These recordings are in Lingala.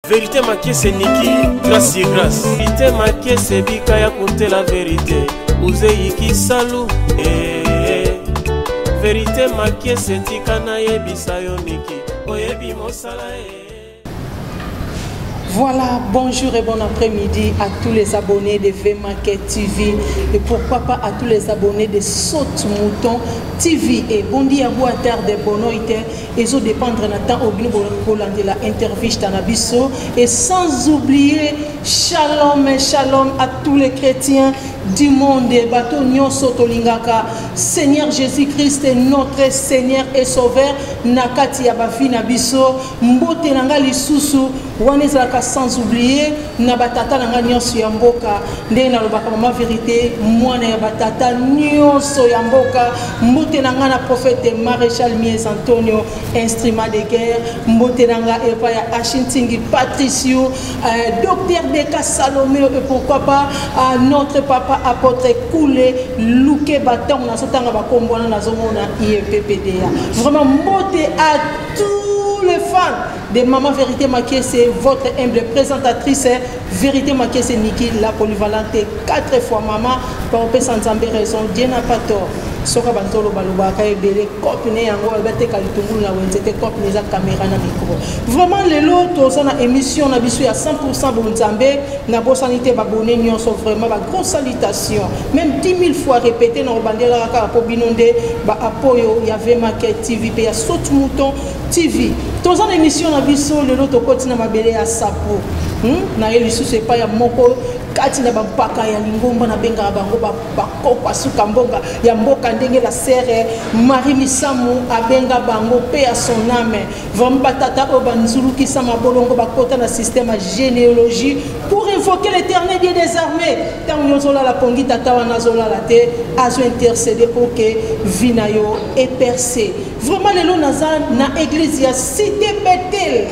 Vérité maquée c'est Niki, grâce et grâce. Vérité maquée c'est Bikaya compter la vérité. Ouzei qui salou. Vérité maquée c'est Tikana Yebisayo Niki. Oyebi Mosala. Voilà, bonjour et bon après-midi à tous les abonnés de VMarket TV et pourquoi pas à tous les abonnés de Saute Mouton TV. Et bon dia à vous à terre de bonoïté et zo dépendre na temps au bino de la interview Tanabiso et sans oublier shalom et shalom à tous les chrétiens du monde et bateau nyonso tolingaka. Seigneur Jésus-Christ est notre Seigneur et Sauveur. Nakati ya bafi na biso mbote nanga lisusu wanezalaka sans oublier na batata nanga nyonso ya mboka ndenge nalobaka mama vérité mwana ya batata nyonso ya mboka mbote nanga na prophète maréchal Mies Antonio instrument de guerre mbote nanga epa ya Achintingi Patricio docteur Deka Salomé et pourquoi pas notre papa apôtre Koulé Louké Batang na sotanga bakombwana na zomona IEPPDA. Vraiment mbote à tous les fans de Maman Vérité Maquée, c'est votre humble présentatrice Vérité Maquée, c'est Niki, la polyvalente 4 fois maman, par sans raison, Dieu n'a pas tort. Soka bantolo balobaka ebele copine yango abete kalitungulu na wenzete copine za caméra na micro. Vraiment lelo toza na émission na biso ya 100% bonzambe na bosanité babone nyonso vraiment ba grosse salutation. Même 10 000 fois répété na bandela ka po binonde ba apoyo ya VMarket TV pe ya Saute Mouton TV. Toza na émission na biso lelo to kotina mabele ya sapo. Na yeli sous pas ya moko kati na bampaka ya lingomba na benga bango bakopa suka mbonga ya mboka ndenge la sere Marie Misamu abenga bango pe à son âme vraiment batata obanzulu ki sama bolongo bakota na système généalogie pour invoquer l'éternel Dieu des armées tant yozola la pongi tata wana zola la te azo intercéder pour que vinayo est percé vraiment lelo naza na église ya cité Bethel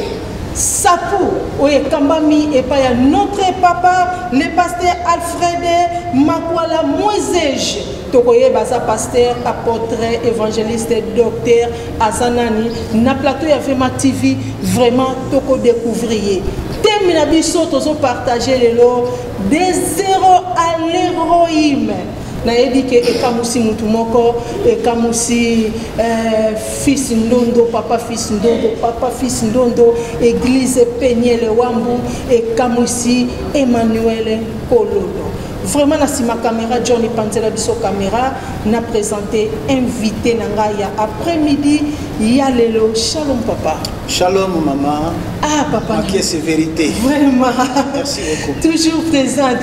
Sapou, oye Kambami et pas notre papa, le pasteur Alfred Makwala Moisej. Tokoye baza pasteur, apôtre, évangéliste, docteur Azanani. Na plateau ya VMarket TV, vraiment toko découvrir. Thème na biso tozo partager les lots des zéro à l'héroïne. Nayebi ke ekamusi mutu moko ekamusi fils ndondo papa fils ndondo église Peniel Wambu ekamusi Emmanuel Kololo. Vraiment na sima caméra Johnny Panzela biso caméra na présenté invité nanga ya après-midi ya lelo. Shalom papa. Shalom maman. Ah papa. Maquée c'est vérité. Vraiment. Merci beaucoup. Toujours présente.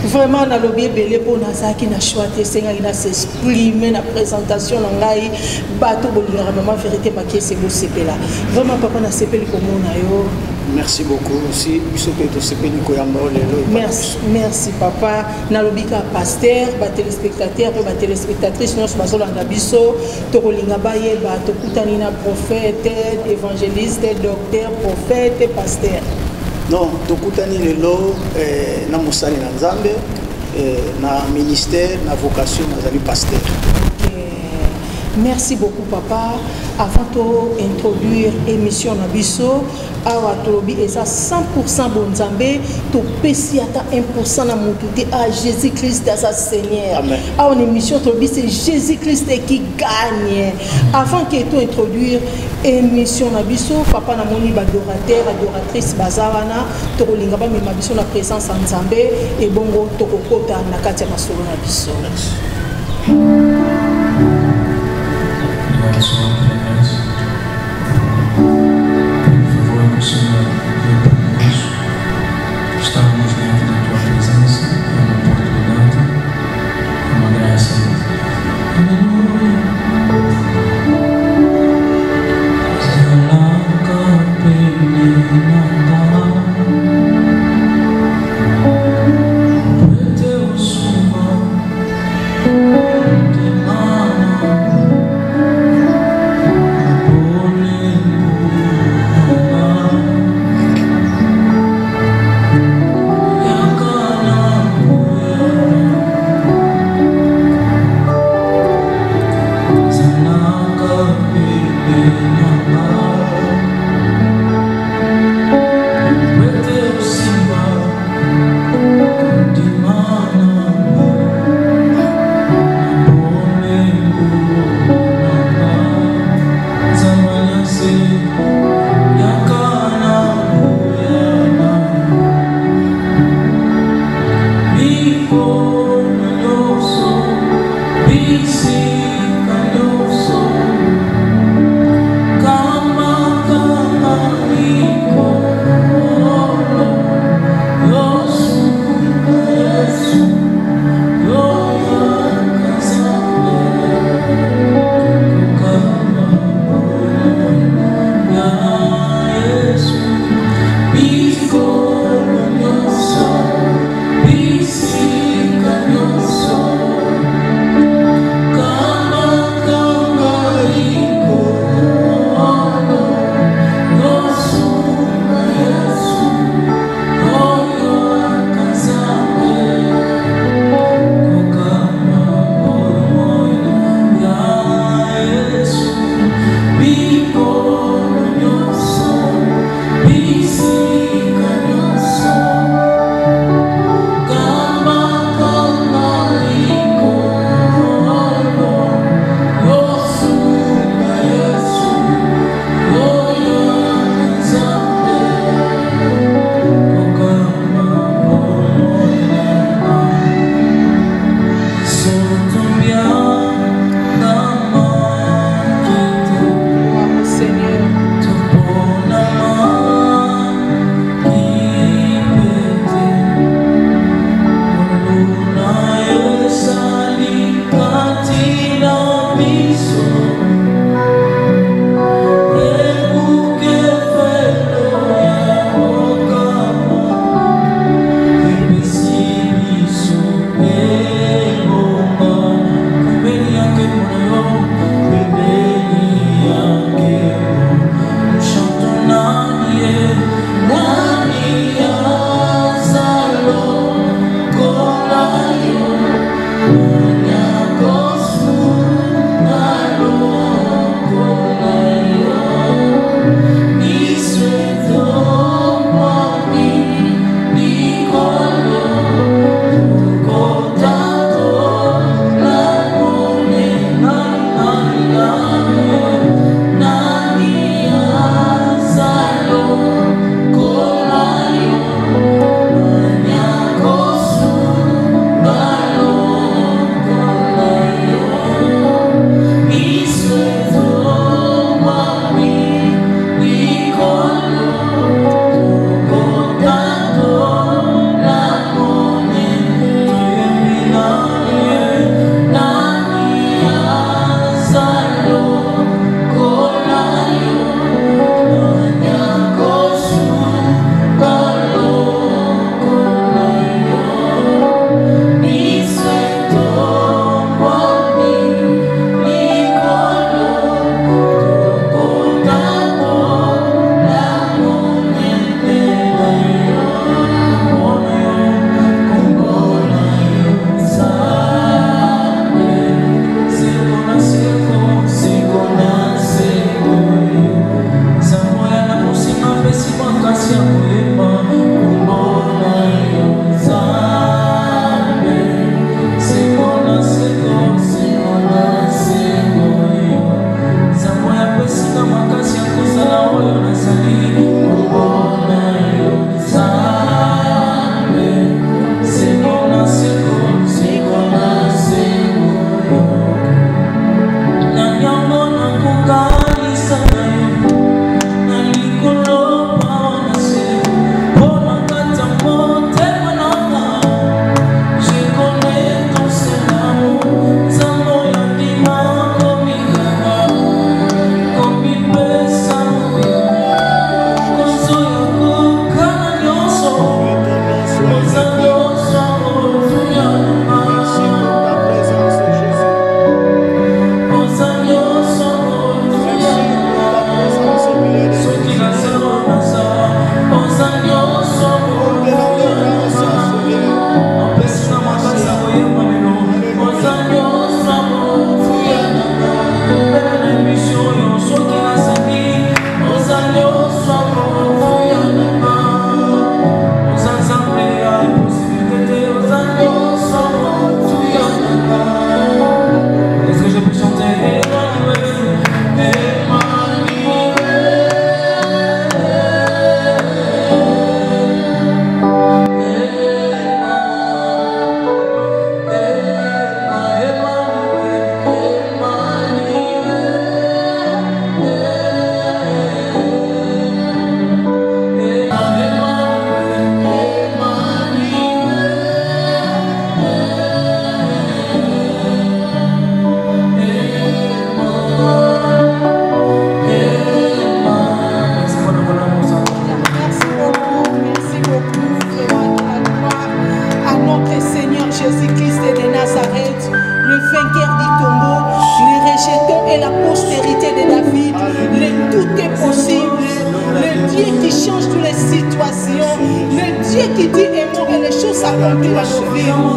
Vraiment na lobby belé pour nazaki na choix senga ina s'exprimer na présentation ngai bato bolira maman vérité maquée c'est beau sepela. Vraiment papa na sepeli komona yo. Merci beaucoup aussi. Merci papa. Nalobika pasteur, ba téléspectateur, ba téléspectatrice nous bazolanda biso, tokolinga baye ba tokutani na prophète, évangéliste, docteur, prophète, pasteur. Non, tokutani lelo na mosali na Nzambe, na ministère, na vocation nazali pasteur. Merci beaucoup papa. Avant d'introduire l'émission Nabiso, awa tolobi eza 100% bonzambe, to pesi ata 1% na mututé à Jésus-Christ à sa Seigneur. Amen. Awa l'émission tolobi c'est Jésus-Christ qui gagne. Avant que tu introduire émission Nabiso, papa na moni badorateur, adoratrice bazawana, to kolinga ba mema biso na présence en Nzambe et bongo to kokota na kati ya masolo Nabiso. Estamos dentro da tua presença, é uma oportunidade, é uma graça. Teu suor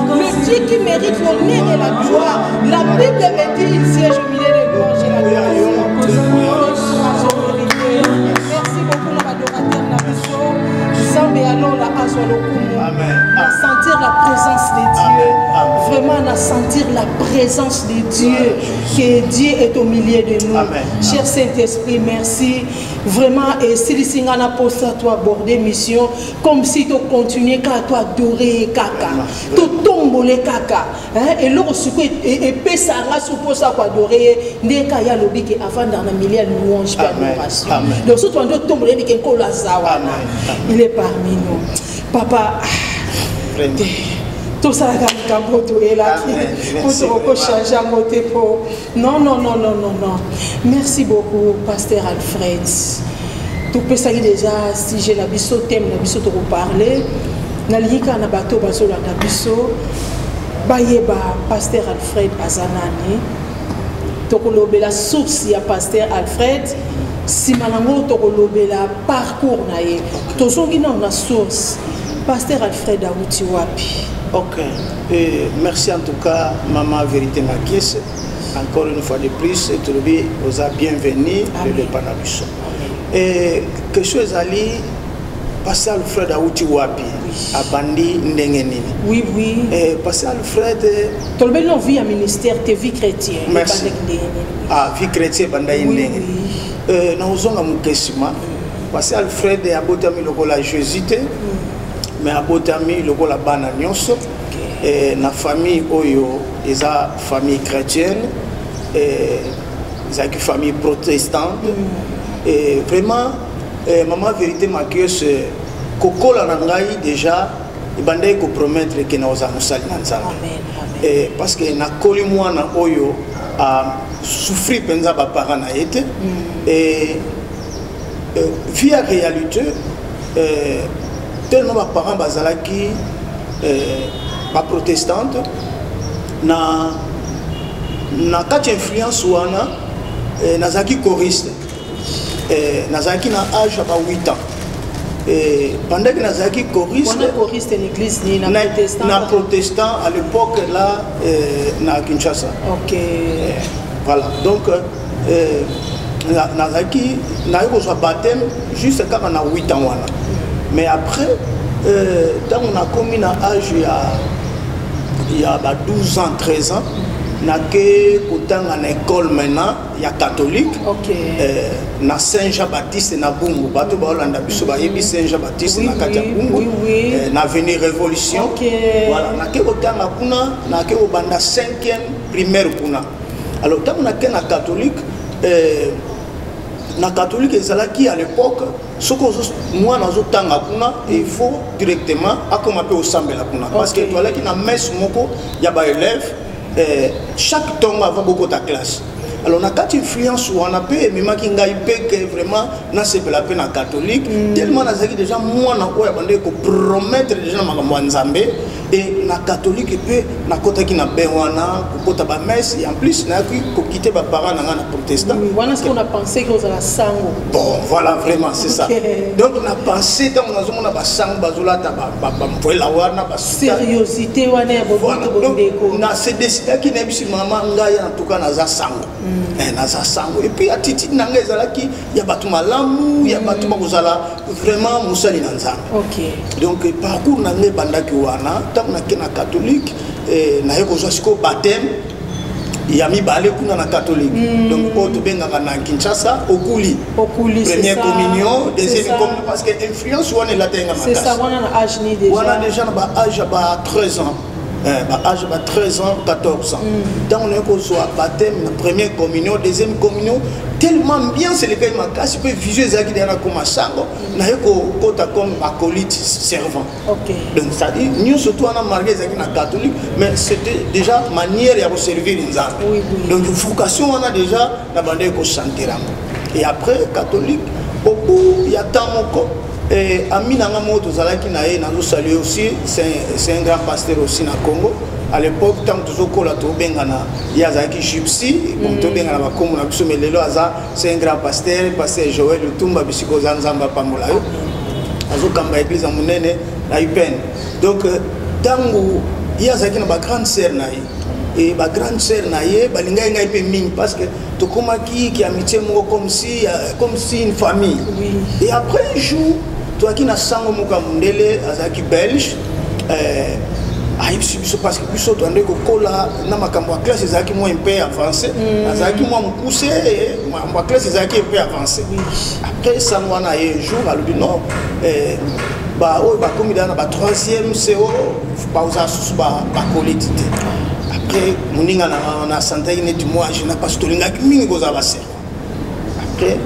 Le Dieu qui mérite l'honneur et la gloire. La Bible me dit il siège au milieu des louanges et la gloire. Merci beaucoup, l'adorateur Nabiso. Zambe alors la azwa lokumu. À sentir la présence de Dieu. Vraiment à sentir la présence de Dieu. Que Dieu est au milieu de nous. Cher Saint-Esprit, merci. Vraiment, et si les singana pour ça, toi aborder mission, comme si tu continuais à toi adorer caca, tu tombes les caca, et lorsque et pesara suppose à quoi adorer, n'est qu'à y a lobby qui avant dans la milliard de louanges par adoration. Donc surtout on doit tomber les kola zawana, il est parmi nous. Papa, tout ça est là, pour se changer à côté pour. Non. Merci beaucoup, Pasteur Alfred. Tout peut ça déjà, si j'ai la biso thème, la biso te reparler. Nalika na bateau baso la biso. Bayeba Pasteur Alfred Azanani. Tokolobe la source ya Pasteur Alfred. simanango tokolobela parcours na ye tozongi na source pasteur Alfred Awuti wapi. Ok, et merci en tout cas Maman Vérité Makies, encore une fois de plus et trouvé vous a bienvenue le Panabuso. Et quelque chose ali pasteur Alfred Awuti wapi a bandi ndengeni. Oui oui. Et pasteur Alfred tolobeli no vie à ministère de vie chrétienne. Merci. Ah vie chrétienne banda ndengeni. Na uzonga mukesima pasteur Alfred abotami lokola jésuite. Mais abotami lokola bana nyonso et na famille oyo eza famille chrétienne et eza ki famille protestante et vraiment Maman Vérité Makies kokola na ngai déjà ibandai ko promettre que na oza musali na nzambe et parce que na koli mwana oyo a souffrir penza ba parents na yete et via réalité tellement mes parents bazalaki ba protestante na kati influence wana nazaki choriste nazaki na âge ba 8 ans et pendant que nazaki choriste l'église ni na protestant à l'époque là na Kinshasa. OK. Voilà donc nazaki na yo so baptême juste quand on a 8 ans wana. Mais après, quand on a commis un âge il y a 12 ans, 13 ans, on a en école maintenant, il y a catholique, na Saint-Jean-Baptiste na Bungu, bato ba Holanda biso ba yebi Saint-Jean-Baptiste na kati Bungu, na Avenue Révolution. Voilà, na ke otanga kuna, na ke obanda 5e primaire kuna. Alors quand on a na catholique na catholique ezalaki à l'époque soko moi nazo tanga kuna il faut directement akomape osambela kuna parce que toi là qui na messe moko ya ba élève chaque temps avant beaucoup ta classe. Alors on a quatre influences où on a peu mais ma kinga ipe que vraiment na c'est la peine catholique tellement nazaki déjà moi na ko ya bande ko promettre déjà na makambo nzambe et na catholique peu na kota ki na bewana ko kota ba messe et en plus na ko quitter ba parents na protestant. Voilà ce qu'on a pensé que vous allez sango. Bon voilà vraiment c'est ça. Donc on a pensé dans on a zona ba sango bazola ta ba mpoela wana ba sérieuxité wana ya boboto bondeko. Na c'est décidé ki na bisi maman ngai en tout cas na za sango. Naza sango et puis attitude nanga ezalaki ya batu malamu ya batu bakozala vraiment musali na nzambe. OK. Donc parcours nanga bandaki wana tant na kena catholique na yeko siko baptême ya mibale kuna na catholique. Donc auto bengaka na Kinshasa okuli première communion deuxième communion parce que influence wana la tenga makasi. C'est ça wana na âge ni déjà. Wana déjà na ba âge ba 13 ans. Âge de 13 ans, 14 ans. Dans on a baptême, première communion, deuxième communion, tellement bien c'est le cas de ma classe, il peut visualiser ça qui est comme un sango, n'a comme acolyte servant. Donc ça dit, nous surtout on a marqué ça qui est catholique, mais c'était déjà manière de servir les âmes. Donc vocation on a déjà la bande de chanter. Et après catholique, au bout il y a tant encore. Et Amina Ngamoto Zalaki Nae, nous saluons aussi, c'est un grand pasteur aussi na Congo. À l'époque, tant que nous avons Bengana, Yazaki Gypsy, c'est un grand pasteur, pasteur Joël Lutumba, Bisiko Zanzamba Pamolayo. Azo Kamba Église à Mounene, na Upen. Donc, Tango, Yazaki na grande sœur Nae. Et ma grande sœur Nae, Balinga Ngaï Ming, parce que Tokomaki qui a amitié comme si une famille. Et après un jour, toi qui n'as sango muka mundele azaki belge parce que plus autre ndeko kola na makambo ya classe ezaki moi un peu avancé azaki moi poussé ma classe ezaki un peu avancé après ça wana un jour alobi non ba o ba komida na ba 3e CO ba uza susu ba koliti après moninga na santé net moi je n'ai pas stolinga mingi goza ba se après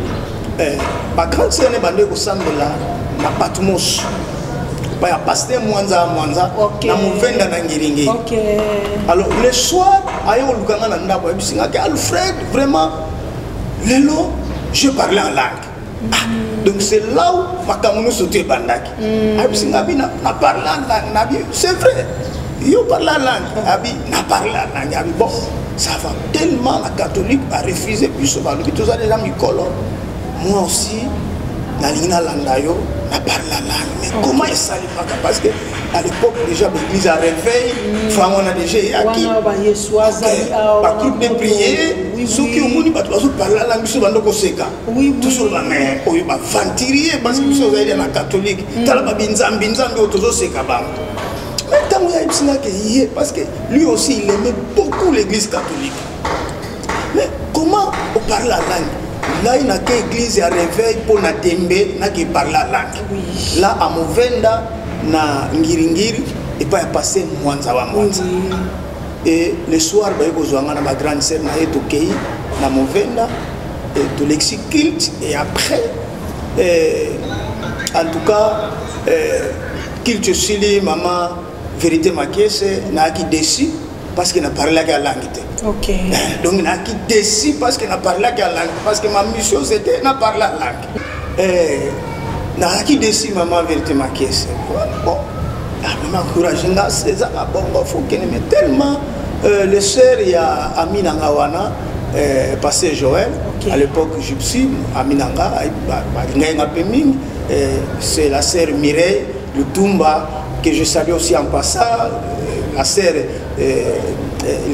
ba grande sœur ne bande ko sambela na Patmos ba ya pasteur Mwanza na Muvenda na Ngiringi. Alors le soir ayo lukanga na ndako ya bisinga ke Alfred vraiment lelo je parlais en langue. Donc c'est là où makamuno sauté bandaki. Abisinga bi na parler en langue na bi c'est vrai. Yo parle la langue abi na parler en langue abi bon ça va tellement la catholique a refusé puis ça va lui tout ça déjà mi colon. moi aussi nalingina landayo na parle la langue mais comment ça pas parce que à l'époque déjà l'église a réveil enfin on a déjà acquis par groupe de prière ceux qui ont moni bato bazo parler la langue biso bando ko seka toujours ba mais oyo ba venturier parce que biso zaidi na catholique tala ba binzambi otozo seka ba mais tant il y a ibsina que parce que lui aussi il aimait beaucoup l'église catholique mais comment on parle la langue là il n'a qu'église à réveil pour na tembe na qui parle la langue là à Movenda na ngiringiri et pas passer mwanza wa mwanza et le soir ba yeko zwanga na ma grande sœur na eto kei na Movenda et tout lexiculte et après en tout cas culte sili maman vérité makiese na qui décide parce qu'il n'a parlé la langue. Ok. Donc il n'a qui décide parce qu'il n'a parlé la langue. Parce que ma mission c'était n'a parlé la langue. N'a qui décide maman vérité ma caisse. Bon, maman encouragé c'est ça bon faut qu'elle mais tellement les sœurs il y a Amina Ngawana passé Joël à l'époque gypsy Aminanga c'est la sœur Mireille le Tumba que je salue aussi en passant la sœur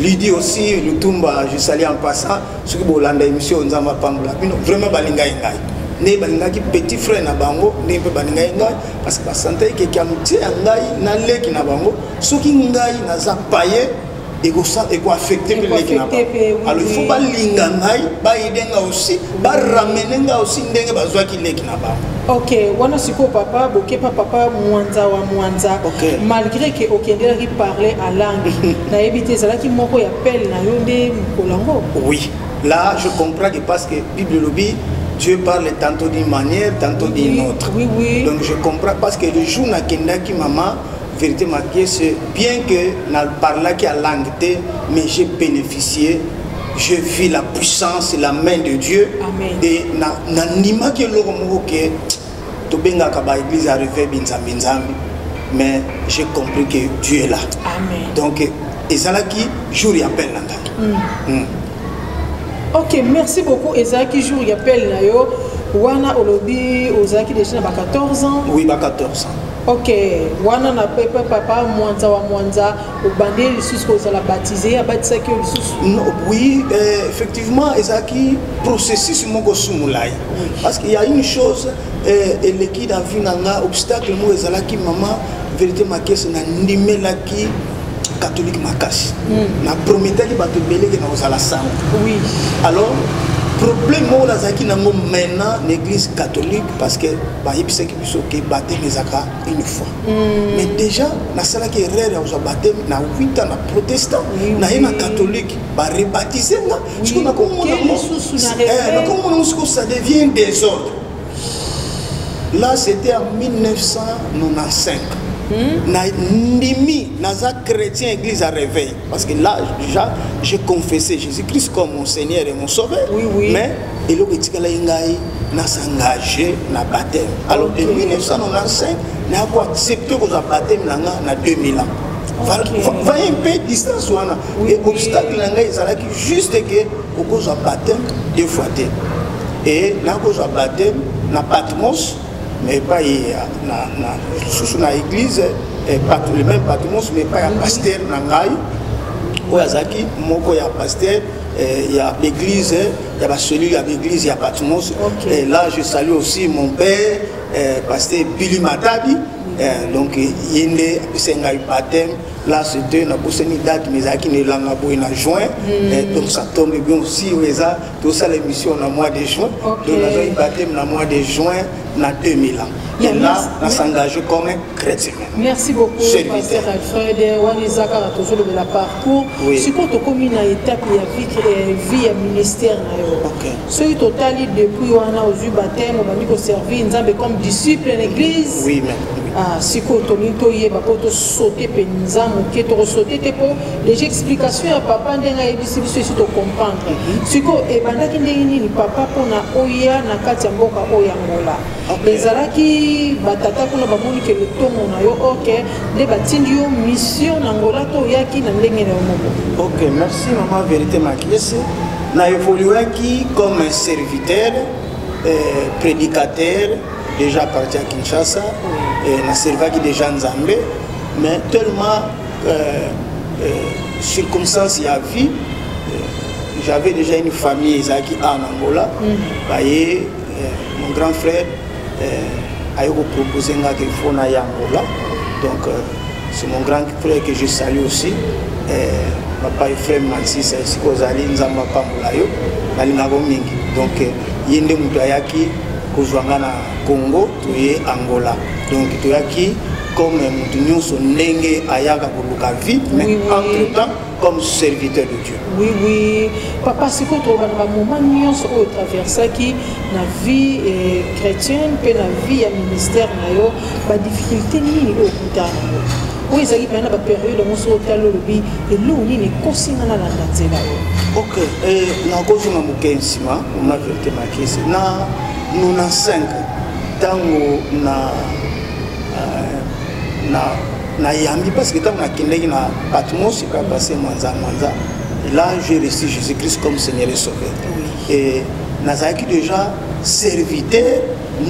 Lydie aussi le Tumba je salue en passant ce qui bolanda émission nzamba pambula vraiment balinga ngai ne balinga ki petit frère na bango ne pe balinga ngai parce que santé que kiamti ngai na leki na bango ce qui ngai na za paye et ko affecter le leki na bango alors il faut balinga ngai ba idenga aussi ba ramener ngai aussi ndenge bazwa ki leki na bango. Ok, wana siko papa, boke papa mwanza wa mwanza. Malgré que okendela qui parlait à langue, na éviter ça là qui moko ya pelle na yonde mkolango. Oui, là je comprends que parce que Bible lobby Dieu parle tantôt d'une manière, tantôt d'une autre. Oui, oui. Donc je comprends parce que le jour na kenda ki maman vérité marquée c'est bien que na parla qui a langue mais j'ai bénéficié. Je vis la puissance et la main de Dieu. Amen. Et na nima ke loko moko ke to benga ka ba église arrivé binzambi nzambi mais j'ai compris que Dieu est là. Amen. Donc ezalaki jour ya appel nanga. Ok, merci beaucoup Ezaki jour ya appel na yo wana olobi ozaki déjà na 14 ans. Oui, ba 14 ans. Ok, wana na pepe papa mwanza wa mwanza obandé lisusu ko la baptisé abatisa que lisusu. Oui, effectivement ezaki processus moko sumulai parce qu'il y a une chose et l'équipe a vu nanga obstacle mo ezalaki maman vérité makese na ndimelaki catholique makasi na prometaki bato beleke na ozala sang. Oui. Alors problème on a zaki nango maintenant l'église catholique parce que ba yebisaki biso ke baptême ezaka une fois mais déjà na sala ki erreur ya uza baptême na 8 ans na protestant na yena catholique ba rebaptiser nga ce qu'on a comme on ça devient un désordre. Là c'était en 1995 na ndimi naza chrétien église à réveil parce que là déjà j'ai confessé Jésus-Christ comme mon Seigneur et mon Sauveur. Oui. Mais et le petit kala ngai na s'engager na baptême alors en 1995 na ko accepter que za baptême na 2000 ans. Va un peu distance wana et obstacle ngai ezalaki juste que au za baptême deux fois et na ko za baptême na Patmos mais pas sous na église le même Patmos mais pas un pasteur nangai oyazaki moko ya pasteur il y a l'église il y a celui il y a l'église il y a Patmos et là je salue aussi mon père pasteur Billy Matabi donc yende apisenga baptême là c'était na boseni date mais aki ne langa boy na juin donc ça tombe bien aussi ça tout ça l'émission na mois de juin donc na eu baptême na mois de juin na 2000 ans et là on s'engage comme chrétien. Merci beaucoup pasteur Alfred wanizaka toujours de la parcours ce qu'on te comme une étape vie ministère na yo ce total depuis wana au baptême on va servir nzambe comme disciple en église. Oui mais ah si ko to nito yeba ko to sauter penza moke to sauter te po déjà explication ya papa ndenga yebisi biso esi to comprendre siko ebandaki ndenge nini papa pona oya na kati ya mboka oya ngola ezalaki batata kuna bamoni ke le tongo na yo ok nde batindi yo mission na ngola to oyaki na ndenge na yo moko. Ok, merci maman vérité makiese na évoluaki comme un serviteur prédicateur, déjà parti à Kinshasa, na servaki déjà Nzambe, mais tellement circonstances y a vie, j'avais déjà une famille qui en Angola, mon grand frère a proposé un téléphone à Angola, donc c'est mon grand frère que je salue aussi. Papa Ephraim Mansis, ainsi qu'aux alliés Nzamba Pambulayo, Nalingago Mingi. Donc, Yende Moutayaki, Kozwanga na Congo, Touye Angola. Donc, Toyaki, comme Moutounion, son Nenge Ayaka Boluka vie, mais entre-temps, comme serviteur de Dieu. Oui, oui. Papa, c'est quoi tu as un moment où traverser qui la vie chrétienne, puis la vie à ministère, la difficulté ni au bout. Oui, ça y est, pendant la période où on se retrouve le lobby, et l'eau n'est qu'au sein de la nzela. Ok, na cause na mukensima, on a vérité marqué c'est na 95 tango na yambi parce que tango na kindeki na Patmos il a passé Mwanza. Et là j'ai reçu Jésus-Christ comme Seigneur et Sauveur. Et nazaki déjà serviteur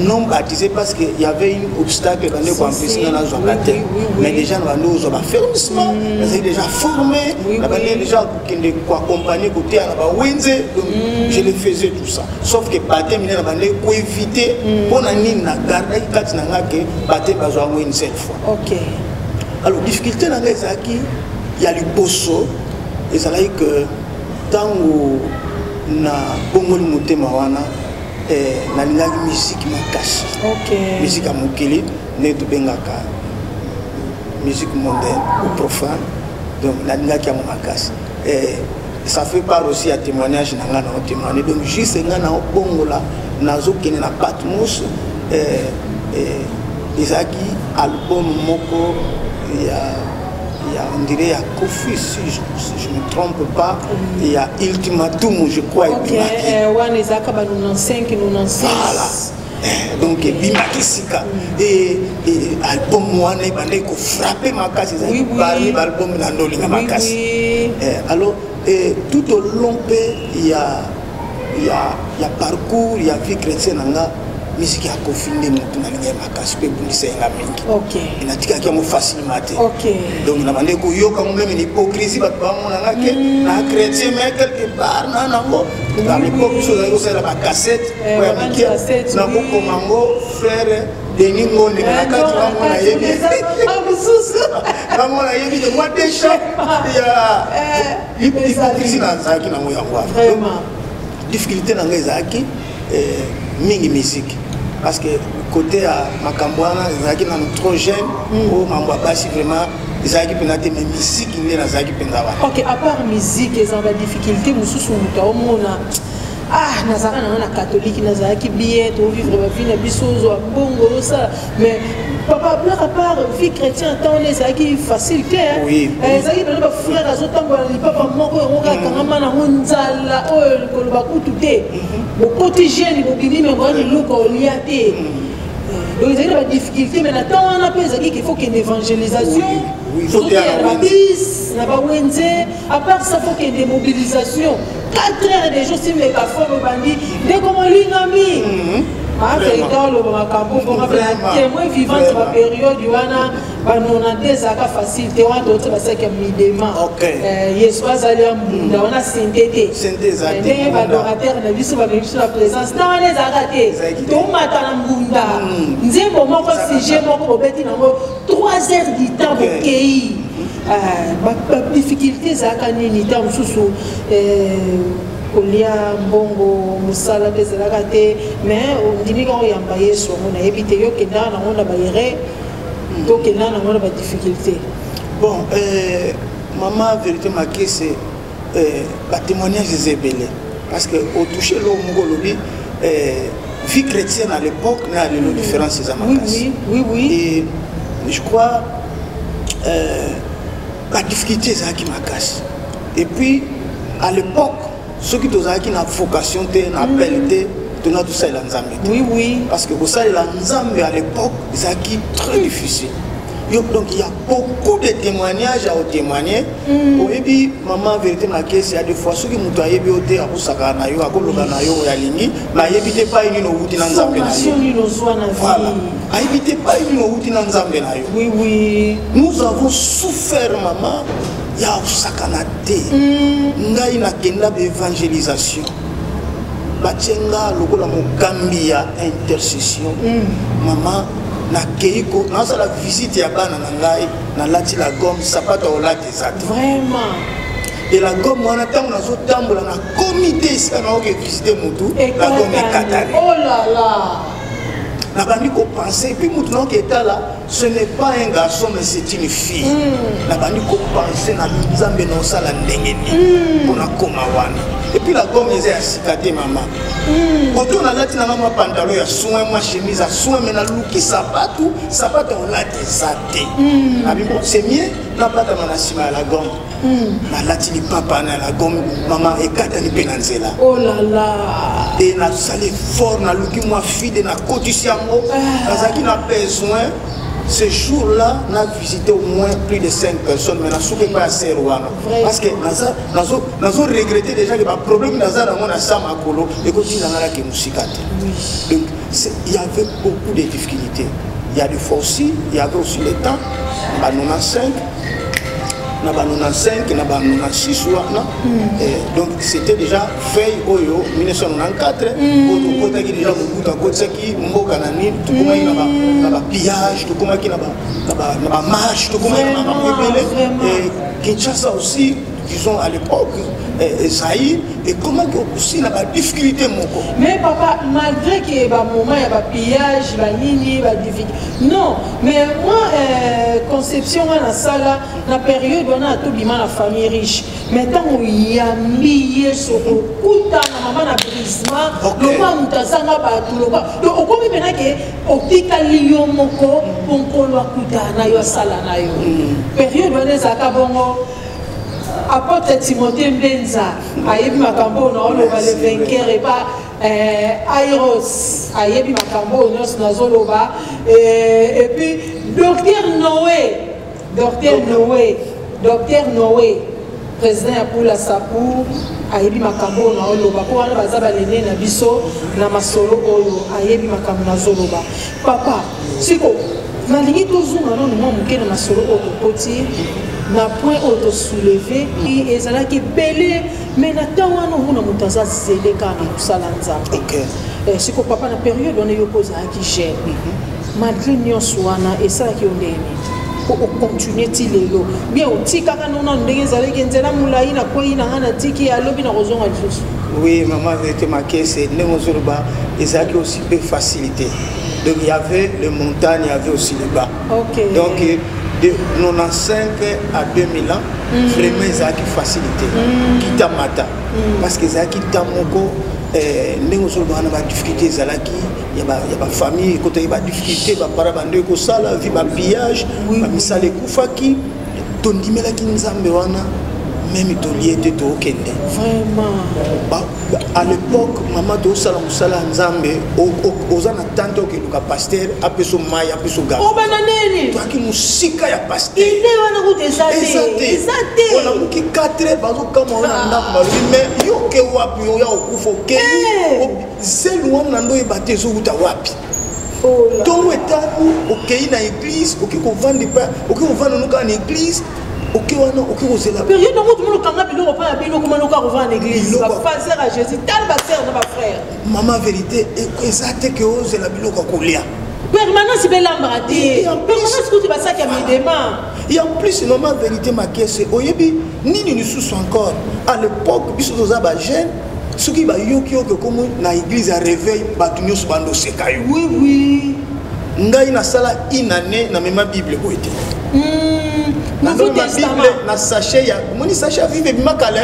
non baptisé parce qu'il y avait un obstacle dans le campus mais déjà nous avons fermissement, nous avons déjà formé, nous avons déjà accompagné côté à la Wenze, donc je le faisais tout ça. Sauf que Baté nous avons éviter pour nous garder quand nous avons Baté besoin une seule fois. Ok. Alors difficulté dans les acquis, il y a le bosso et ça veut dire que tant que na bongo mutema wana na musique makasi. Ok. Musique à Mukili, ne to bengaka musique mondaine ou profane. Donc na ngaki makasi. Ça fait part aussi à témoignage na ngana o témoigner. Donc juste ngana o bongo la nazo kene na Patmos Isaki album moko on dirait à Kofi, si je ne me trompe pas, il y a Ultimatum, je crois. Ok, on est à 95, 96. Voilà. Donc, Bimaki Sika. Et album, on est frappé ma casse. Oui, oui. L'album, ma casse. Alors, tout au long, il y a parcours, il y a vie chrétienne. Musique a confiné mon aligné ma casse pour c'est un mingi. Ok. Il a dit qu'il y a mon facilement. Ok. Donc il a demandé que yo quand même une hypocrisie parce que on a que la chrétien mais quelque part nango dans l'époque où c'est la cassette ouais mais nango komango frère Denis Ngone na kati wa mona yebi. Kama na yebi de moi déjà il y a hypocrisie dans ça qui na moya kwa. Vraiment. Difficulté dans les zaki mingi musique parce que côté à Makambouana ils sont trop jeunes ou Mambouabasi vraiment ils sont pénalisés mais musique ils ne sont pas. Ok, à part musique ils ont des difficultés nous sous au monde nazara na catholique nazara qui billet to vivre ma vie na bisozo bongo ça mais papa blague à part vie chrétienne tant on est qui facilité oui ça qui peut frère azo tambola li papa moko roka kangama na nzala o ko ba kututé bo protéger bo bini mais ngoni luko liaté donc il y a des difficultés mais attends on a pas qu'il faut qu'il y ait une évangélisation surtout la bise na ba wenze à part ça faut qu'il y ait des mobilisations 4 heures de jours si les cafés au bandit dès comment l'ingami ah c'est dans le campo pour la témoin vivant de la période wana banona des aka facilité on d'autres parce que midema yesois aller mbunda on a synthèse et adorateur na biso ba biso la présence dans les araté to mata na mbunda nzembo moko sujet moko beti nango 3 heures du temps au pays difficulté zaka nini temps sous kolia mbongo musala bezalaka te mais ondimi quand yamba yesu on a évité yo kenda na on a bayere to kenda na on a difficulté bon maman vérité marqué c'est ba témoignage des ébélés parce que au toucher l'homme ngolobi vie chrétienne à l'époque n'a le différence des amakas oui et je crois la difficulté c'est qui m'acasse et puis à l'époque ceux qui ont une vocation, une appel, tout ça est l'ensemble. Oui. Parce que ça est l'ensemble à l'époque, c'est très difficile. Donc il y a beaucoup de témoignages à témoigner. Et puis maman vérité ma caisse il y a des fois ceux qui m'ont aidé au thé à Osaka na yo à Kologa na yo ya lingi na yebite pas une no wuti na nzambe na yo. Voilà. A éviter pas une no wuti na nzambe na yo. Oui oui. Nous avons souffert maman ya Osaka na te. Ngai na kenda d'évangélisation. Bachenga lokola mokambi ya intercession. Maman na keiko na la visite ya bana na ngai na lati la gomme sapata o lati zate vraiment et la gomme wana tango na zo tambola na comité ici na oke visiter mutu la gomme katari oh là là na bandi ko penser puis mutu na ke là ce n'est pas un garçon mais c'est une fille na bandi ko penser na nzambe na sala ndengeni pona koma wana et puis la gomme est assikate maman quand on a lati na mama pantalon ya soin moi chemise à soin mais na luki sapato on lati zate abimbo c'est mieux na pata na sima la gomme na lati ni papa na la gomme maman ekata ni penanzela oh là là et na salé fort na luki moi fille na kotisiango nazaki na besoin. Ce jour-là, on a visité au moins plus de 5 personnes, mais on a souffert pas assez loin. Parce que nous avons regretté déjà que le problème dans la Sama Kolo et que nous avons musikate. Donc, il y avait beaucoup de difficultés. Il y a des fois aussi, il y avait aussi le temps, on a 95, on a 95, on a 96, donc c'était déjà fait au 1994, on a déjà beaucoup de pillage, de marche, et Kinshasa aussi, disons à l'époque, Zaïre, et comment aussi la difficulté moko. Mais papa, malgré qu'il y ait un moment, il y a un pillage, il y a une ligne, il y a une difficulté. Non, mais moi, conception, dans la salle, dans la période où on a tout le monde, la famille riche. Maintenant, il y a un billet sur le coup, maman a brisement, le moment où tu as ça, tout le monde. Donc, on peut maintenant que au petit calion moko, on peut le couta, na yo sala na yo. Période où on est à Kabongo. Apôtre Timothée Mbenza, Ayebi Makambo, on a le vainqueur et pas Airos, Ayebi Makambo, Nazoloba, et puis Docteur Noé, président pour la Sapou, Ayebi Makambo, on a le Bako, on a Bazaba Lene, Nabiso, Namasolo, Ayebi Makambo, Nazoloba. Papa, c'est quoi? Na lingi toujours maintenant nous manquons de Masolo au côté. Na point auto soulevé et ezala ki belé mais na tawana huna mutaza zele kana kusalanza OK siko papa na période on est opposé à qui gère malgré nyonso wana et ça qui on est pour continuer tilelo bien otika kana na ndenge zale kenzela mulai na kwa ina hana tiki alobi na rozonga lisusu oui maman vérité ma caisse nemozoroba ezaki aussi peu facilité donc il y avait les montagnes il y avait aussi les bas OK donc de 95 à 2000 ans, vraiment ils ont une facilité. Kita mata. Parce que ils ont tamoko, nous sommes dans la difficulté, il y a des familles, il y a des difficultés, il y a des pillage, il y a des kufaki, tondimela kinzambewana. Même Itoli était au Kenya. Vraiment. À l'époque, maman de Osala Moussala Nzambe, aux attentes que le pasteur a pu se mailler, a pu se garder. Oh, banane! Toi qui nous sika ya pasteur. Il est en route des athées. On a beaucoup 4 heures, parce que comme on a mais yo ke wapi yo ya okufo ke. C'est loin nando ebate zo uta wapi. Donc etabu okei na église, okei ko vendre pas, okei ko vendre no ka na église. Ok, la période où tout le monde a dit qu'on va à l'église. Va passer à Jésus, tel pasteur de ma frère. Maman, vérité, exact que c'est la bilo kokolia. Permanence, c'est l'embraté. Permanence, c'est ça qui a mis des mains. Et en plus, maman, vérité, ma caisse, oyebi, ni nous sous encore. À l'époque, bis aux abagènes, ceux qui va yoki comme na église à réveil, batunyo subando sekayo. Oui, oui. Ngai na sala inane na même Bible ko été. Nouveau Testament na sachet ya moni sachet vive bimakala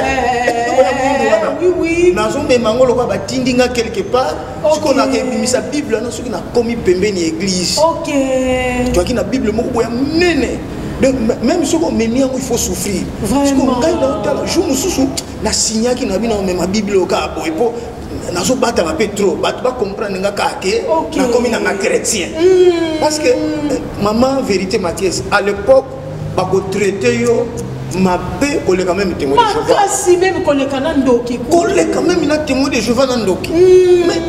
oui oui nazo memango lokwa batindinga quelque part ce qu'on a bimisa Bible na ce qui na komi pembeni église OK toi qui na Bible moko boya nene donc même ce qu'on meni il faut souffrir parce que ngai na jour mususu na signa qui na bina même Bible ka boyepo nazo bata un peu trop bato ba comprendre nga kake na comme na chrétien parce que maman vérité Mathias à l'époque ba ko traiter yo ma paix on est quand même témoin de Jéhovah si même qu'on est quand même na témoin de Jéhovah nandoki mais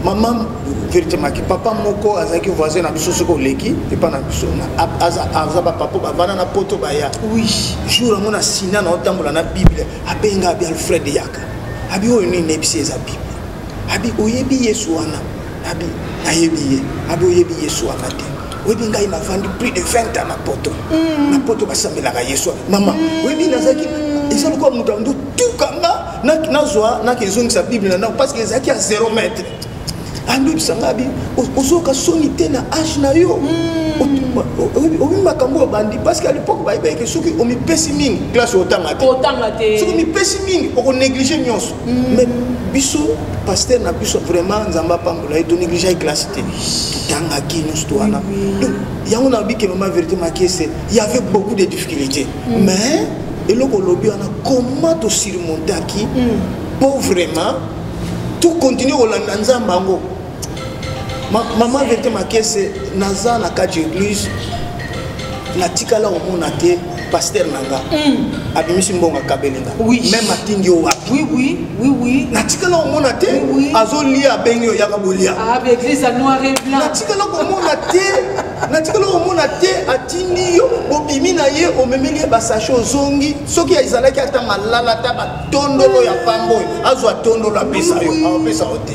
maman vérité Mathias papa moko azaki voisin na biso soko leki et pas na biso aza ba papa ba bana na poto ba ya oui jour mona sina na otambola na bible abenga bi Alfred Yaka abi o ni nebisi za bible abi oyebi Yesu wana abi ayebi abi oyebi Yesu wana te oyebi ngai na vandi plus de 20 ans na poto basambela ka Yesu mama oyebi nazaki ezalo ko mutu ndo tukanga na zwa na kezongi sa bible na parce que ezaki à 0 mètre ando bisangabi ozoka soni te na âge na yo oyebi makambo bandi parce qu'à l'époque ba ke soki o mi pesi mingi classe otanga te soki mi pesi mingi o négliger nyonso mais biso pasteur na biso vraiment nzamba pambola to négliger classe te tanga ki nyonso to wana donc yango na bike maman vérité makese il y avait beaucoup de difficultés mais eloko lobi wana comment to surmonter qui pour vraiment tout continuer au landa nzamba ngo maman vérité makese naza na cadre église na tikala au monate pasteur nanga abimisi mbonga kabelinga même atingi o oui na tikala au monate azolia bengi yaka bolia église à noir et blanc na tikala au monate atindi yo obimi na ye o memeli ba sache ozongi soki izalaki ata malala ta ba tondolo ya pambo azwa tondolo apesa yo apesa ote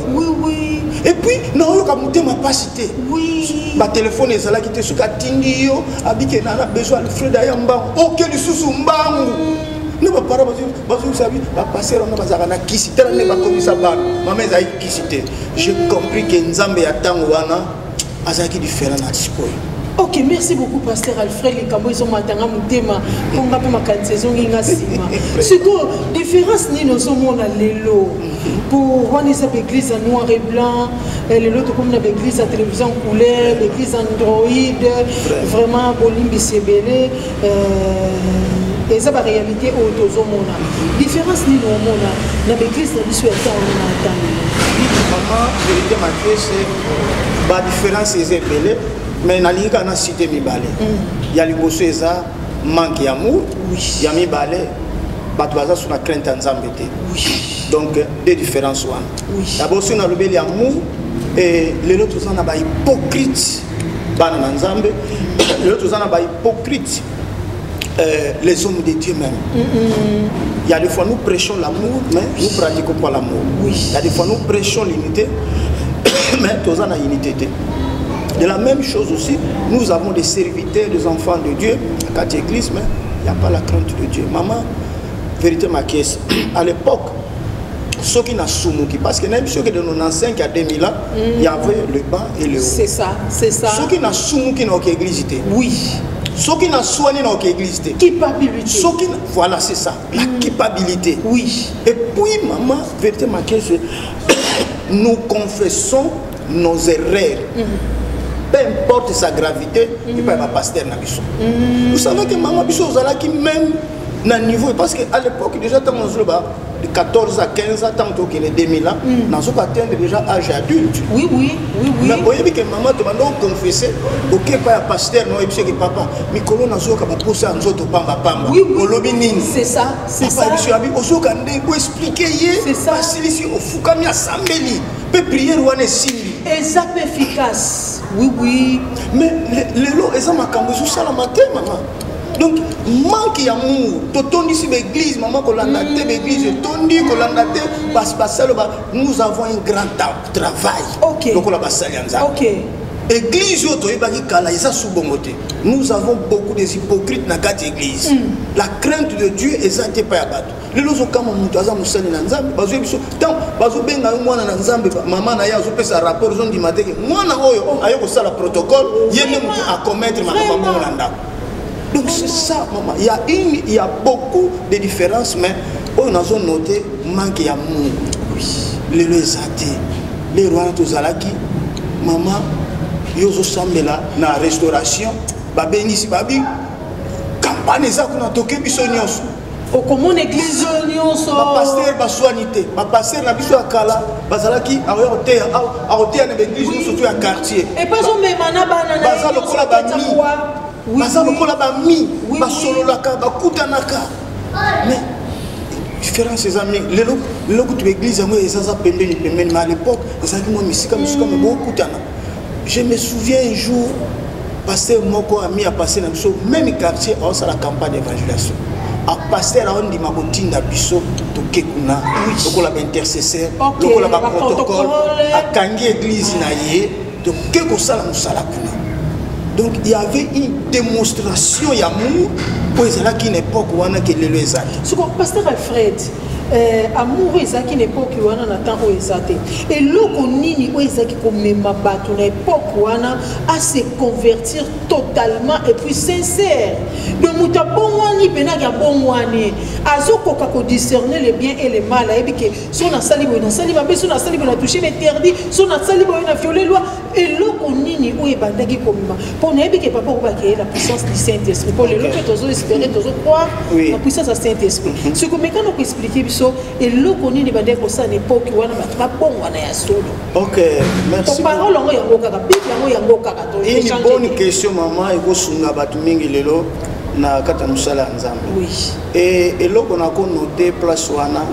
et puis non yo ka mutema pasité ba téléphone ezalaki te soki atindi yo abike na besoin Alfred Ayamba OK lisusu mbangu ne ba para bazo sabi ba passer on ba zaka na kisi tela ne ba komisa ba mama ezai kisi te j'ai compris que nzambe ya tango wana azaki différent na sikoyo. Ok, merci beaucoup, Pasteur Alfred. Les Kambo, ils ont matanga mutema. Pour nga pe makan saison inga sima. Surtout, différence ni nos hommes na lelo. Pour voir les églises en noir et blanc, les autres comme l'église à télévision couleur, l'église Android, vraiment Bolimbi Sebele. Et ça va réalité au tozomona. Différence ni nos mona. Na l'église na biso eta on a maman, vérité ma c'est ba différence c'est belé. Mais na linga na cité mibale ya liboso eza manque d'amour ya mibale bato baza sur la crainte nzambe te donc des différences wana d'abord sur na lobeli amour et les autres sont na ba hypocrite bana na nzambe les autres sont na ba hypocrite les hommes de Dieu même il y a des fois nous prêchons l'amour mais nous pratiquons pas l'amour il y a des fois nous prêchons l'unité mais tous en a unité. De la même chose aussi, nous avons des serviteurs, des enfants de Dieu, à quatre églises, mais il n'y a pas la crainte de Dieu. Maman, vérité ma caisse, à l'époque, ceux qui n'ont soumuki, parce que même ceux qui de nos anciens qui a 2000 ans, il y avait le bas et le haut. C'est ça, c'est ça. Ceux qui n'ont soumuki dans aucune église. Oui. Ceux qui n'ont soigné dans aucune église. Culpabilité. Voilà, c'est ça, la culpabilité. Oui. Et puis, maman, vérité ma caisse, nous confessons nos erreurs. Peu importe sa gravité, il peut y avoir pasteur na biso. Vous savez que maman biso ozala qui même na niveau parce que à l'époque déjà tant on de 14 à 15 ans tant que les 2000 ans, nous avons atteindre déjà âge adulte. Oui. Mais vous voyez que maman te m'a confessé, OK pas pasteur non et puis que papa, mikolo nazo ka pousser en zoto pamba. Oui. C'est ça, c'est ça. Papa biso abi ozoka ndeko expliquer ye. C'est ça. Ici au fukami asambeli, peut prier wana simbi. Exact efficace. Oui. Mais les lots, ils ont makambo sous ça la matin, maman. Donc, manque d'amour. Totondi si l'église, maman, kolandate l'église, tondi kolandate, nous avons un grand travail. Ok. Donc, on a passé à ok. Église, nous avons beaucoup des hypocrites dans quatre églises. La crainte de Dieu est zante pas abattu. Les gens comme Moutaza Moussani Nanzambe, bazo biso tant bazo benga mwana na Nzambe maman na ya zo pesa rapport zone di mateke mwana oyo ayo ko sala protocole yene mutu à commettre makambo landa. Donc c'est ça maman, il y a beaucoup de différences mais on a noté manque d'amour. Les zate les rois tozalaki maman yozo sambela na restauration babenisi babi campagne za kuna toke biso nyonso au comment église nyonso ba pasteur ba soinité ba pasteur na biso akala bazalaki a hotel na église nyonso ya quartier et pas au même na bana na baza lokola ba mi baza lokola ba mi ba sololaka ba kutanaka mais différence ces amis le coup de l'église moi ça pembeni mais à l'époque ça qui moi misika mais beaucoup kutana. Je me souviens un jour pasteur moko ami a passé dans biso même quartier on sa la campagne d'évangélisation a pasteur on dit ma botinda biso to kekuna lokola ba intercesseur lokola ba protocole a kangi église na ye to keko sala musala kuna. Donc il y avait une démonstration d'amour pour les une époque où on a que les gens. Ce que pasteur Alfred amour ezaki na époque wana na temps oyo eza te eloko nini oyo ezaki komema bato na époque wana à se convertir totalement et puis sincère de moto abongwani mpenaki abongwani azokoka kodiscerner le bien et le mal ayebi ke so nasali boye nasali mabe so nasali boye na touché l'interdit so nasali boye na violé loi eloko nini oyo ebandaki komema mpo nayebi ke papa okobakeye la puissance du Saint-Esprit mpo lelo mpe tozo espérer tozo croire la puissance du Saint-Esprit ce que mekano koexpliquer biso et le connu de Bandeko ça n'époque où on a pas bon on est solo. Ok, merci. Parole on yango kaka Bible yango kaka to. Une bonne question maman et go sunga batu mingi lelo na kata musala nzambe. Oui. Et là on a noté place wana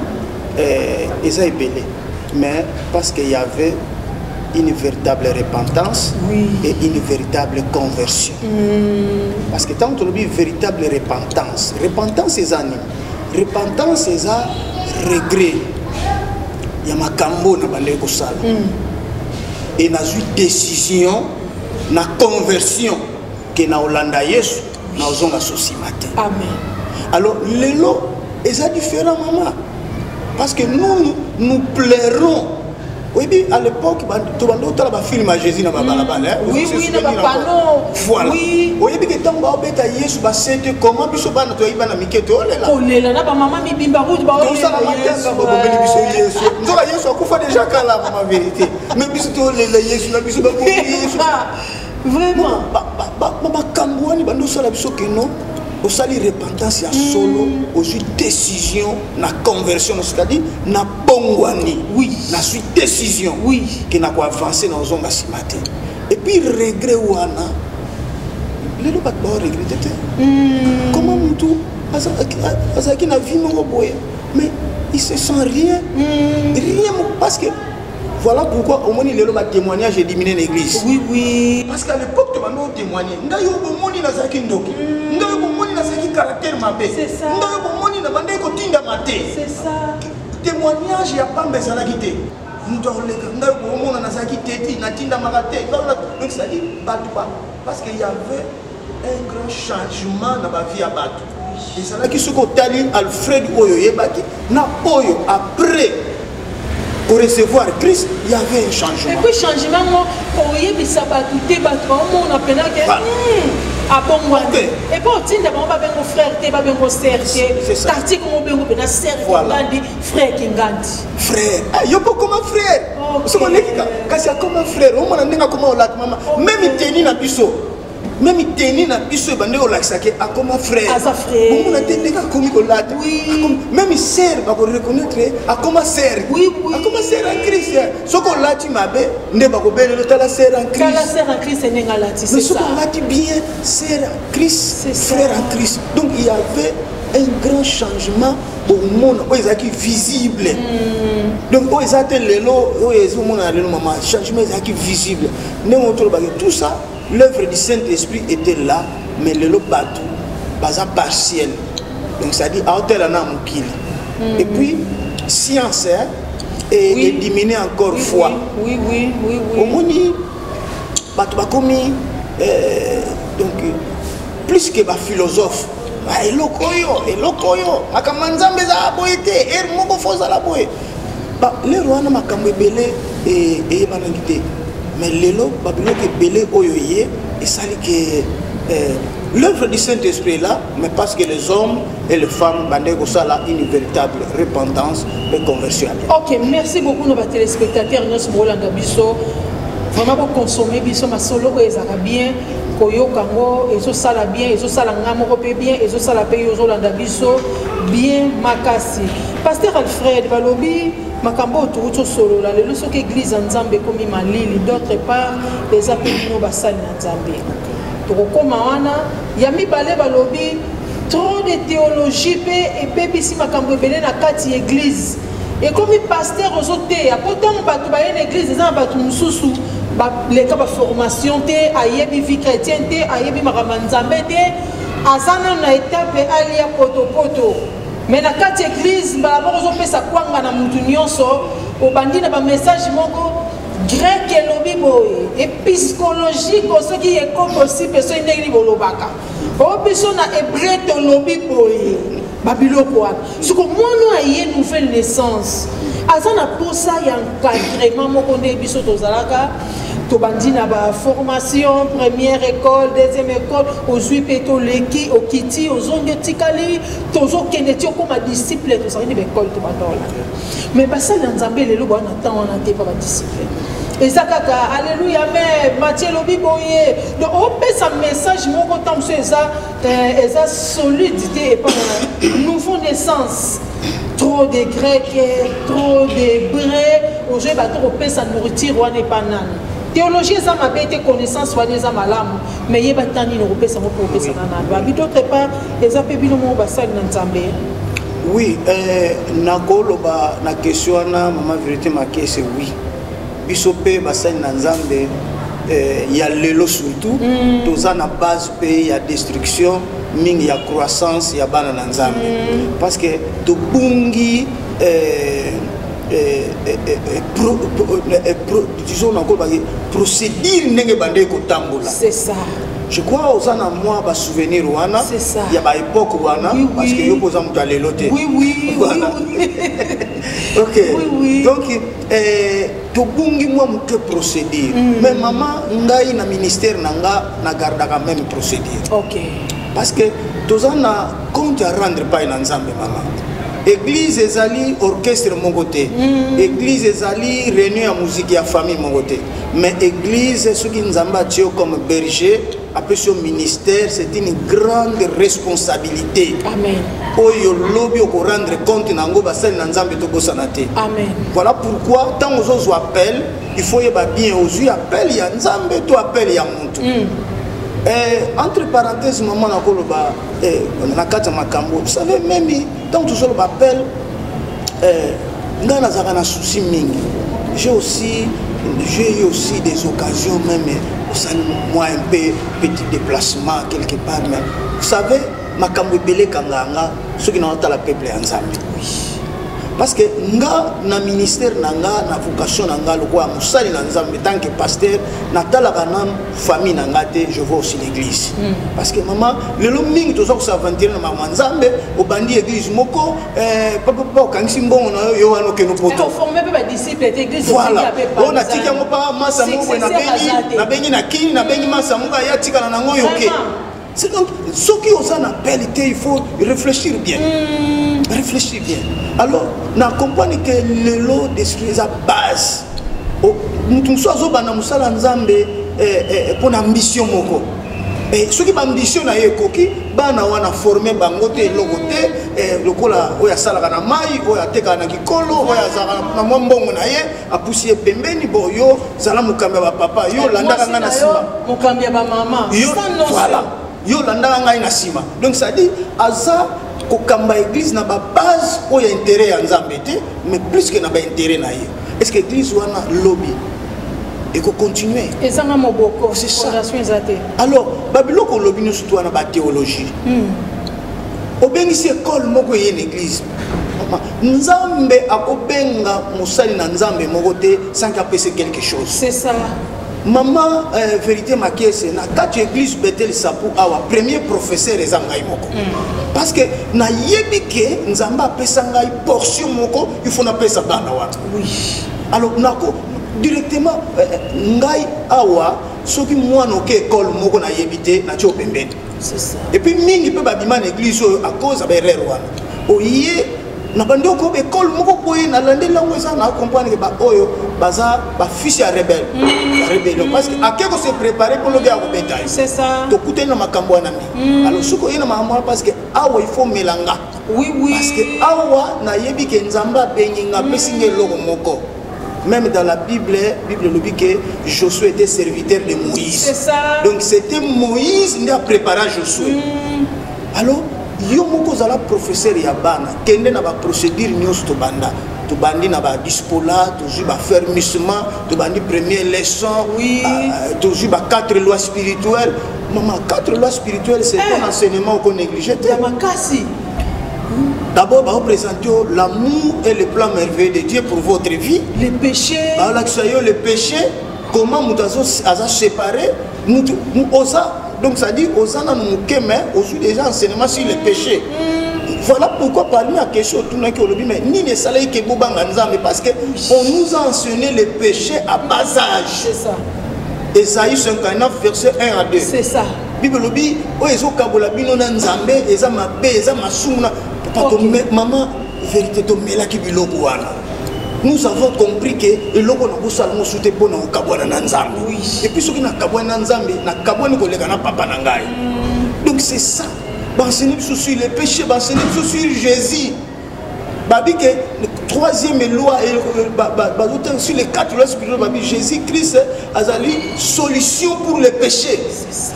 eza ebele mais parce qu'il y avait une véritable repentance et une véritable conversion. Parce que tant qu'on dit véritable repentance c'est anime. Repentance c'est ça regret ya makambo na bande ko sala et na une décision na conversion que na Olanda Yesu na ozonga sosimate. Amen. Alors lelo est différent maman parce que nous plairons. Oui, à l'époque, tu as film à Jésus dans la balabala. Oui, dans la panneau. Voilà. Oui, que tu as Jésus, comment tu as dit que tu as dit que tu as dit maman mi bimba route ba on ça la matin ba Jésus. Nous la Jésus a déjà kala ma vérité. Mais biso to le Jésus na biso ba Jésus. Vraiment. Ba kambouani ba no sala biso que non. Au salut repentance ya solo aux décision na conversion c'est-à-dire na bongwani na suite décision qui n'a quoi avancer dans zonga simate et puis regret wana les lois pas regretter comment mutu azaki na vie mo boye mais il se sent rien parce que voilà pourquoi au moins les lois témoignage est diminué l'église parce qu'à l'époque tu vas témoigner ndayo bomoni na zaki ndoki ndayo bomoni na zaki caractère mabé ndayo bomoni na bande ko tinda maté c'est ça témoignage ya pamba za la quitté ndo leka ndayo bomona na zaki teti na tinda magaté donc ça dit parce qu'il y avait un grand changement dans la vie à Batou et ça là qui se tali Alfred oyo yebaki na oyo après pour recevoir Christ, il y avait un changement. Et puis changement, il y a des sabbats, on a peine à bon moment. Et puis on dit d'abord on va bien mon frère, on va bien mon sœur, tati comme on bien mon sœur, frère qui gandi. Frère, yo comment frère. Ce qu'on est kasi comme frère, on m'a dit comment on l'a maman. Même il tenait na biso. Même il tenait na biso bande o laxake a comme frère. À sa frère. On a tenté comme ko lat. Même il sert va reconnaître a comme sœur. A comme sœur en Christ. Ce qu'on l'a dit mabe, ne ba ko belle la sœur en Christ. La sœur en Christ n'est pas là, c'est ça. Mais ce qu'on l'a dit bien, sœur en Christ, frère en Christ. Donc il y avait un grand changement au monde où ils qui visible. Donc où ils étaient les lots, où ils ont le moment changement ils visible. Tout ça, l'œuvre du Saint-Esprit était là, mais le lot bateau, pas partiel. Donc ça dit à hauteur en amokil. Et puis science et diminuer encore foi. Oui. Au moni bateau commis donc plus que philosophe. Elokoyo akamanzambe za boyete moko foza la boye ba le rwana makambo ebele et banangite mais lelo babilo ke belé oyo ye et sali que l'œuvre du Saint-Esprit là mais parce que les hommes et les femmes bandé ko sala une véritable repentance et conversion. OK, merci beaucoup nos téléspectateurs nos bolanda biso vraiment pour consommer biso masolo ko ezaka bien koyoka ngo ezosala bien ezosala nga moko pe bien ezosala pe yozolanda biso bien makasi. Pasteur Alfred balobi makambo turuto solo la lelo soki église nzambe komi malili d'autre part les appelino basali na nzambe. Tokokoma wana ya mibale balobi trop de théologie pe epebisi makambo ebele na kati église. Et comme pasteur aux autres, pourtant bato ba une église za bato mususu ba les cas formation te ayebi vie chrétienne te ayebi maramanzambe te azana na étape alia poto. Mais na kati église ba bozo pesa kwanga na mutu nyonso obandi na ba message moko grec et lobi boy épiscologique ce qui est comme aussi personne ndeli bolobaka. O biso na hébreu to lobi boy babiloko wana. Soko mwana aye nouvelle naissance. Azana posa ya encadrement moko nde biso tozalaka tobandi na ba formation première école deuxième école ozwi pe to leki okiti ozonge tikali tozo kende ti okoma disciple to sangini ba école to badola mais basali na nzambe lelo bwana temps wana te pa ba disciple ezakaka alléluia mais Matthieu lobi boye donc on pèse un message moko tant que eza solidité et pas nouveau naissance. Trop de grec, trop d'hébreu, aujourd'hui on peut sa nourriture ou n'est pas nan. Théologie ça m'a été connaissance ou n'est pas malam, mais il y a pas tant d'européens ça pour peut sa nan. D'autre part, les apébino mo basal n'ensemble. Oui, nakolo ba na question na maman vérité marqué c'est oui. Bisope basal n'ensemble il y a lelo surtout, tous en a base pays il y a destruction. Il y a croissance, il y a banana nzambe. Parce que to bungi disons encore procédure nenge bande ko tambola. C'est ça. Je crois aux ana moi ba souvenir wana. C'est ça. Il y a ba époque wana parce que yo posa mutu alelote. Oui. OK. Oui. Donc to bungi moi mutu procédure. Mais maman ngai na ministère nanga na garda quand même procédure. OK. Parce que tous en a compte à rendre pas une ensemble maman. Église ezali orchestre mon côté. Église ezali réunion à musique à famille mon côté. Mais église ce qui nous a comme berger après son ministère c'est une grande responsabilité. Amen. Oyo lobby au rendre compte nango basel nzambe to bosanate. Amen. Voilà pourquoi tant aux autres appels il faut y bien aux yeux appel ya nzambe to appel ya muntu. Entre parenthèses, maman a koloba na kata makambo. Vous savez même tant que je m'appelle ngana zaka na souci mingi. J'ai eu aussi des occasions même moi un peu petit déplacement quelque part mais vous savez makambo belé kanganga ceux qui n'ont pas la peuple ensemble. Parce que nga na ministère nanga na vocation nanga lokwa musali na nzambe tant que pasteur na talaka na famille nanga te je vois aussi l'église. Parce que maman le mingi toza ko s'aventurer na mama nzambe obandi église moko papa kangisi mbongo na yo wana ke no poto. To former pe ba disciple église voilà. On a tika ngo pa masa moko na bengi na kini na bengi masa moko ya tika na ngo yoke. C'est donc ce qui aux en appelle il faut réfléchir bien. Réfléchir bien. Alors, on comprend que le lot de la base, nous sommes en train de pour l'ambition. Et ceux qui ont ambition, ils ont formé bangote logote lokola oya sala na mai oya teka na kikolo oya zala na mbongo na ye apusie pembeni boyo zala mukambe ba papa yo landaka ngana sima mukambe ba mama yo voilà yo landaka ngana na sima donc ça dit aza kokamba église na ba base oya intérêt ya nzambe te mais plus que na ba intérêt na ye est-ce que église wana lobby et qu'on continue. Et ça m'a beaucoup. C'est ça. Alors, Babiloko lobby nous surtout na ba théologie. Au bengi si école moko ye l'église. Nzambe akobenga musali na nzambe moko te sans qu'apese quelque chose. C'est ça. Maman vérité makie c'est na kati église Bethel Sapu awa premier professeur ezangai moko. Parce que na yebike nzamba apesa ngai portion moko il faut na pesa bana wa. Oui. Alors nako directement ngai awa soki mwana oke école moko na yebite na tio pembeni. C'est ça. Et puis mingi pe babima l'église à cause ba erreur wana. Oye na bandi ko école moko boye na lande lango ça na comprendre que ba oyo baza ba fils ya rebelle rébellion parce que akeko se préparer pour le gars au bétail c'est ça to kuté na makambo na mi alors suko ina makambo parce que awa il faut melanga oui parce que awa na yebi ke nzamba benginga pesinge loko moko. Même dans la Bible le dit que Josué était serviteur de Moïse. C'est ça. Donc c'était Moïse qui a préparé Josué. Alors, yo moko zala professeur ya bana, kende na ba procédure nyos to banda. To bandi na ba dispola, toujours ba fermissement, to bandi première leçon, oui. Toujours ba 4 lois spirituelles. Maman, 4 lois spirituelles c'est un enseignement qu'on négligeait. D'abord, va présenter l'amour et le plan merveilleux de Dieu pour votre vie. Les péchés. Le péché, comment nous avons séparé. Donc ça dit, aux ans nous aussi déjà enseignement sur les péchés. Voilà pourquoi parmi la question mais ni les salaires qui parce que on nous a enseigné les péchés à bas âge. C'est ça. Ésaïe 59 verset 1 à 2. C'est ça. Bible lobi o ezo kabola bino na nzambe eza mabe eza masuna papa maman vérité to melaki biloko wana. Nous avons compris que le logo na bosala mo soute pona o kabwana na nzambe. Et puis soki na kabwana na nzambe na kabwana ko leka na papa na ngai. Donc c'est ça. Bansener sur les péchés, bansener sur Jésus. Babi que troisième loi sur les 4 lois spirituelles, Jésus-Christ a une solution pour les péchés.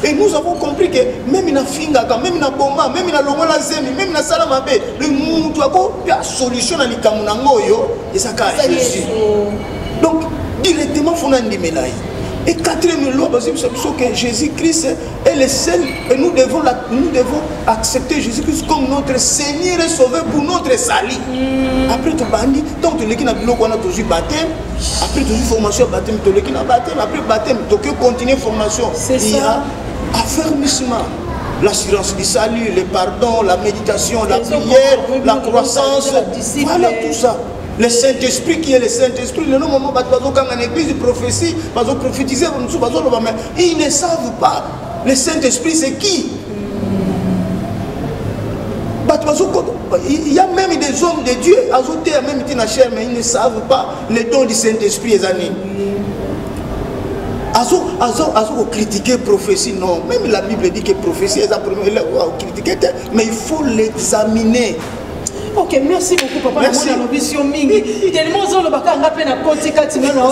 Et nous avons compris que même in a fingaka, même in a bomba, même in a longola zemi, même in a salamabe, le monde a une solution à l'ikamunango yo et ça Jésus. Donc directement fonandi melai. Et quatrième loi, parce que Jésus-Christ est le seul et nous devons accepter Jésus-Christ comme notre Seigneur et Sauveur pour notre salut. Après tout bandi, donc tu l'équipe n'a plus qu'on a toujours baptême, après toujours formation baptême, tu l'équipe n'a baptême, après baptême, tu peux continuer formation. Il y a affermissement, l'assurance du salut, le pardon, la méditation, la prière, la croissance, voilà tout ça. Le Saint-Esprit qui est le Saint-Esprit, le nom moment quand en église de prophétie, ils prophétiser, ils ne savent pas. Le Saint-Esprit c'est qui? Il y a même des hommes de Dieu, même mais ils ne savent pas les dons du Saint-Esprit. Ils critiquer prophétie, non. Même la Bible dit que prophétie est la première, mais il faut l'examiner. Ok, merci beaucoup papa. Merci. Tellement on va faire na kotika timana.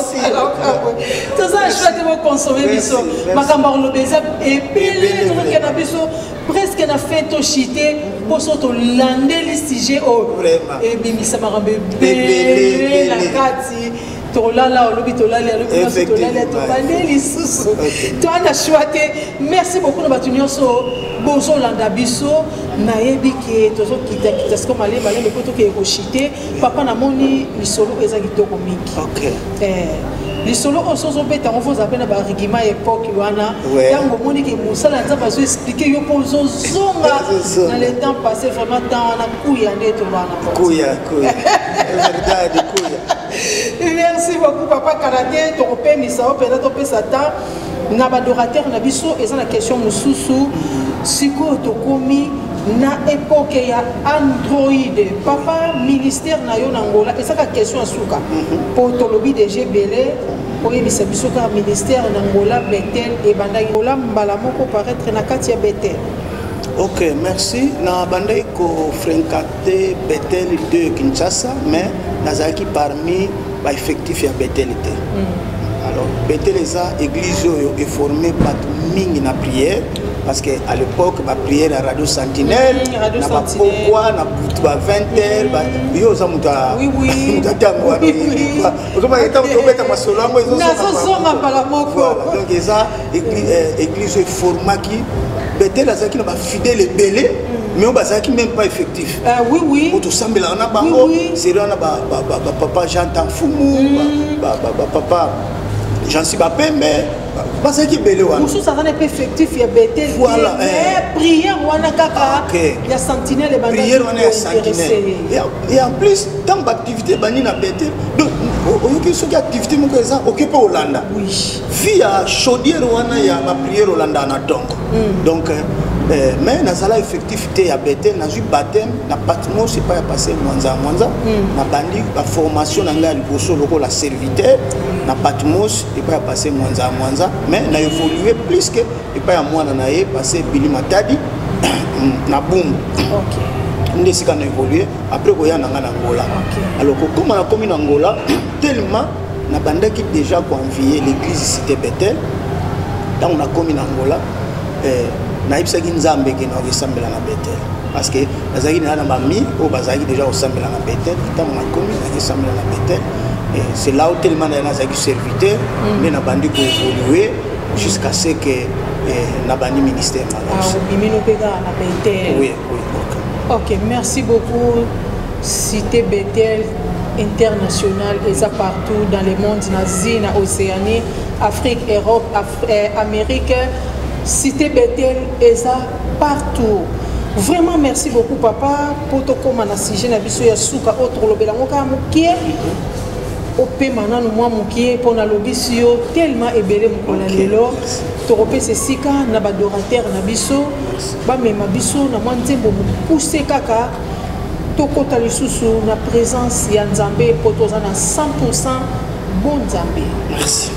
Tout ça je vais te consommer biso. Makamba lo beza et belé que na biso presque na fait to chité pour soto lander les sujets au et bimisa marambe belé la kati. Tolala olobi tolala olobi tolala tolala lisusu. Toi na choité. Merci beaucoup na batunyo so bozo landa biso na yebi ke tozo kita sko malé malé le poto ke kochité papa na moni lisolo eza kitoko mingi. OK. Lisolo osozo beta on vous appelle ba rigima époque wana yango moni ke musala nza bazo expliquer yo pozo zonga dans le temps passé vraiment temps na kuya ndeto wana. Kuya. Verdade kuya. Merci beaucoup papa Canadien to pe misao pe na to pe satan na badorateur na biso eza na question mususu siko to komi na époque ya Android papa ministère na yo na Angola eza ka question asuka pour to lobby de GBL oyebisa biso ka ministère na Angola Bethel et banda Angola mbala moko paraître na kati ya Bethel. Ok, merci. Na bandai ko fréquenté Bethel de Kinshasa, mais nazaki parmi les effectifs ya Bethel. Alors Bethel est église est formée par mingi na prière parce que à l'époque la prière à Radio Sentinelle, na ba pourquoi na 20h yo za muta muta tango ani ozoma eta mutobeta masolo ngo ezo zonga pala moko. Donc eza église format qui Bethel azaki na ba fidèle belé mais on bazaki même pas effectif. Oui. Pour tout sembler na bango c'est là na ba papa Jean Tanfumu papa Jean Sibapé mais parce que belé wana. Musu ça n'est pas effectif ya Bethel. Voilà. Mais prière wana kaka ya sentinelle banda. Prière wana ya sentinelle. Et en plus tant d'activité bani na Bethel. Donc oyoki soki activité moko eza occupé Hollanda. Oui. Via chaudière wana ya ba prière Hollanda na donc. Donc mais nazala effectivité à Bethel na ju baptême na Patmos c'est pas à passer Mwanza na bandi la formation na ngai liboso loko la serviteur na Patmos et pas à passer Mwanza mais na évolué plus que et pas à mwana na ye passer Billy Matadi na Bungu. OK. Ndé sika na évolué après koya na Angola. Alors comme on a commis en Angola tellement na bandaki déjà convié l'église cité Bethel donc on a commis en Angola naibisaki nzambe ke na okesambela na Bethel parce que bazaki na mami o bazaki déjà osambela na Bethel tant na komi na kesambela na Bethel et c'est là où tellement na zaki serviteur mais na bandi ko évoluer jusqu'à ce que na bandi ministère bimino pega na Bethel. Oui. OK, merci beaucoup. Cité Bethel international et ça partout dans le monde, nazi, na Océanie, Afrique, Europe, Amérique. Cité Bethel et ça partout. Vraiment merci beaucoup papa pour tout comme na sujet na biso ya suka autre lobela ngoka mukie opé manana moi mukie pour na lobisio tellement ebele mukola lelo torope se sika na badorateur na biso ba mema biso na mwanzembo pousser kaka tokota lisusu na présence ya Nzambe potoza na 100% bon Nzambe. Merci.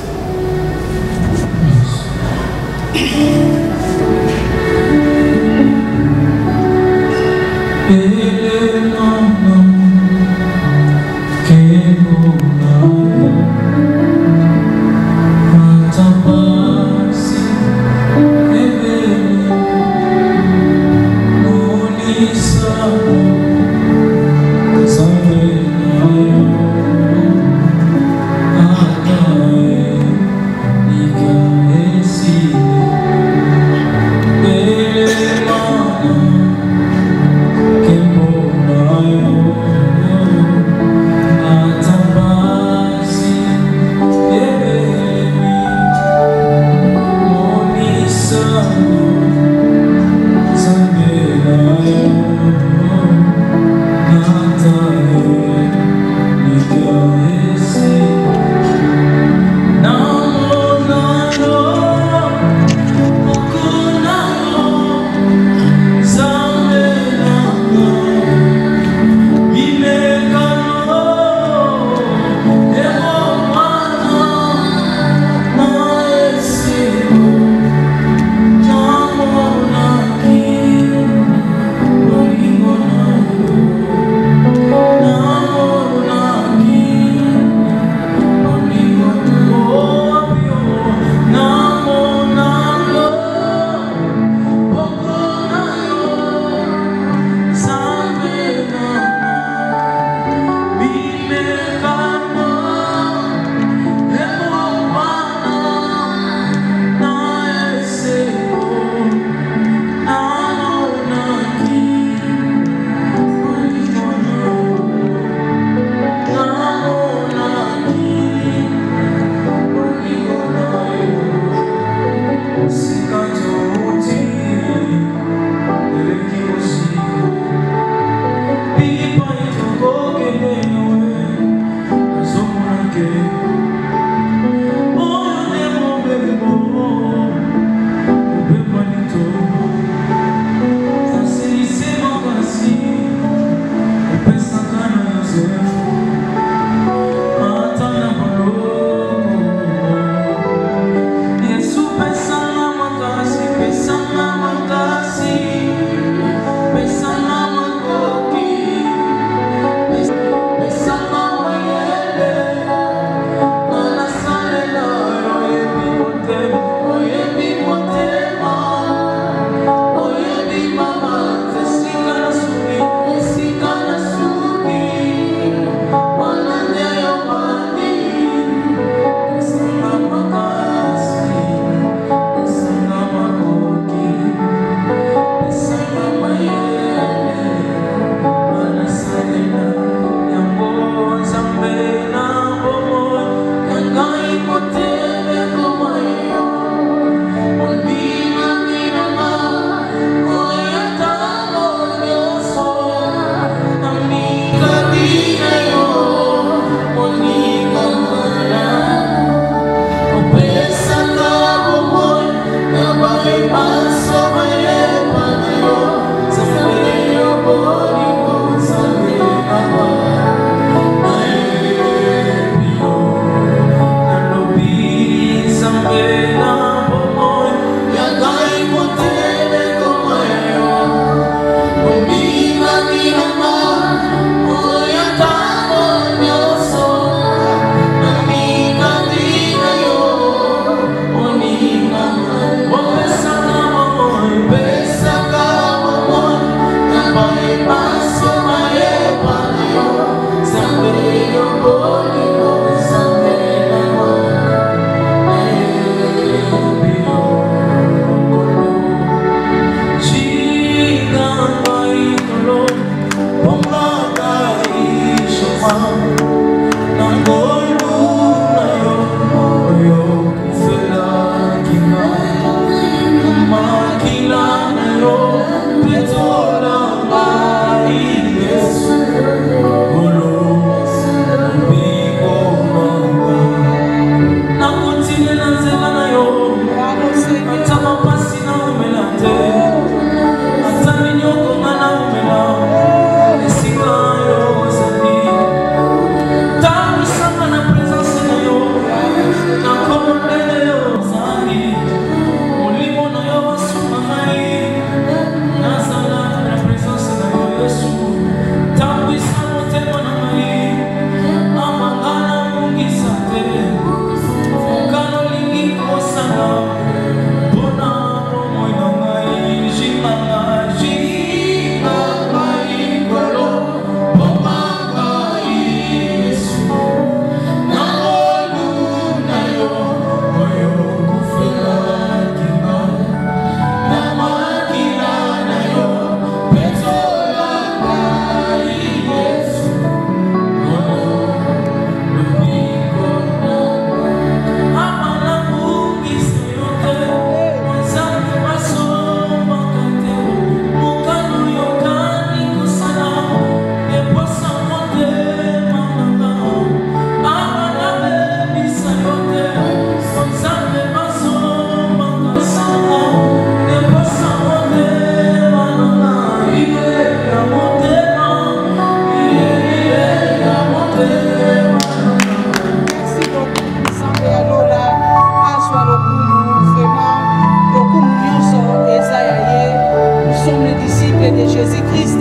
de Jésus-Christ.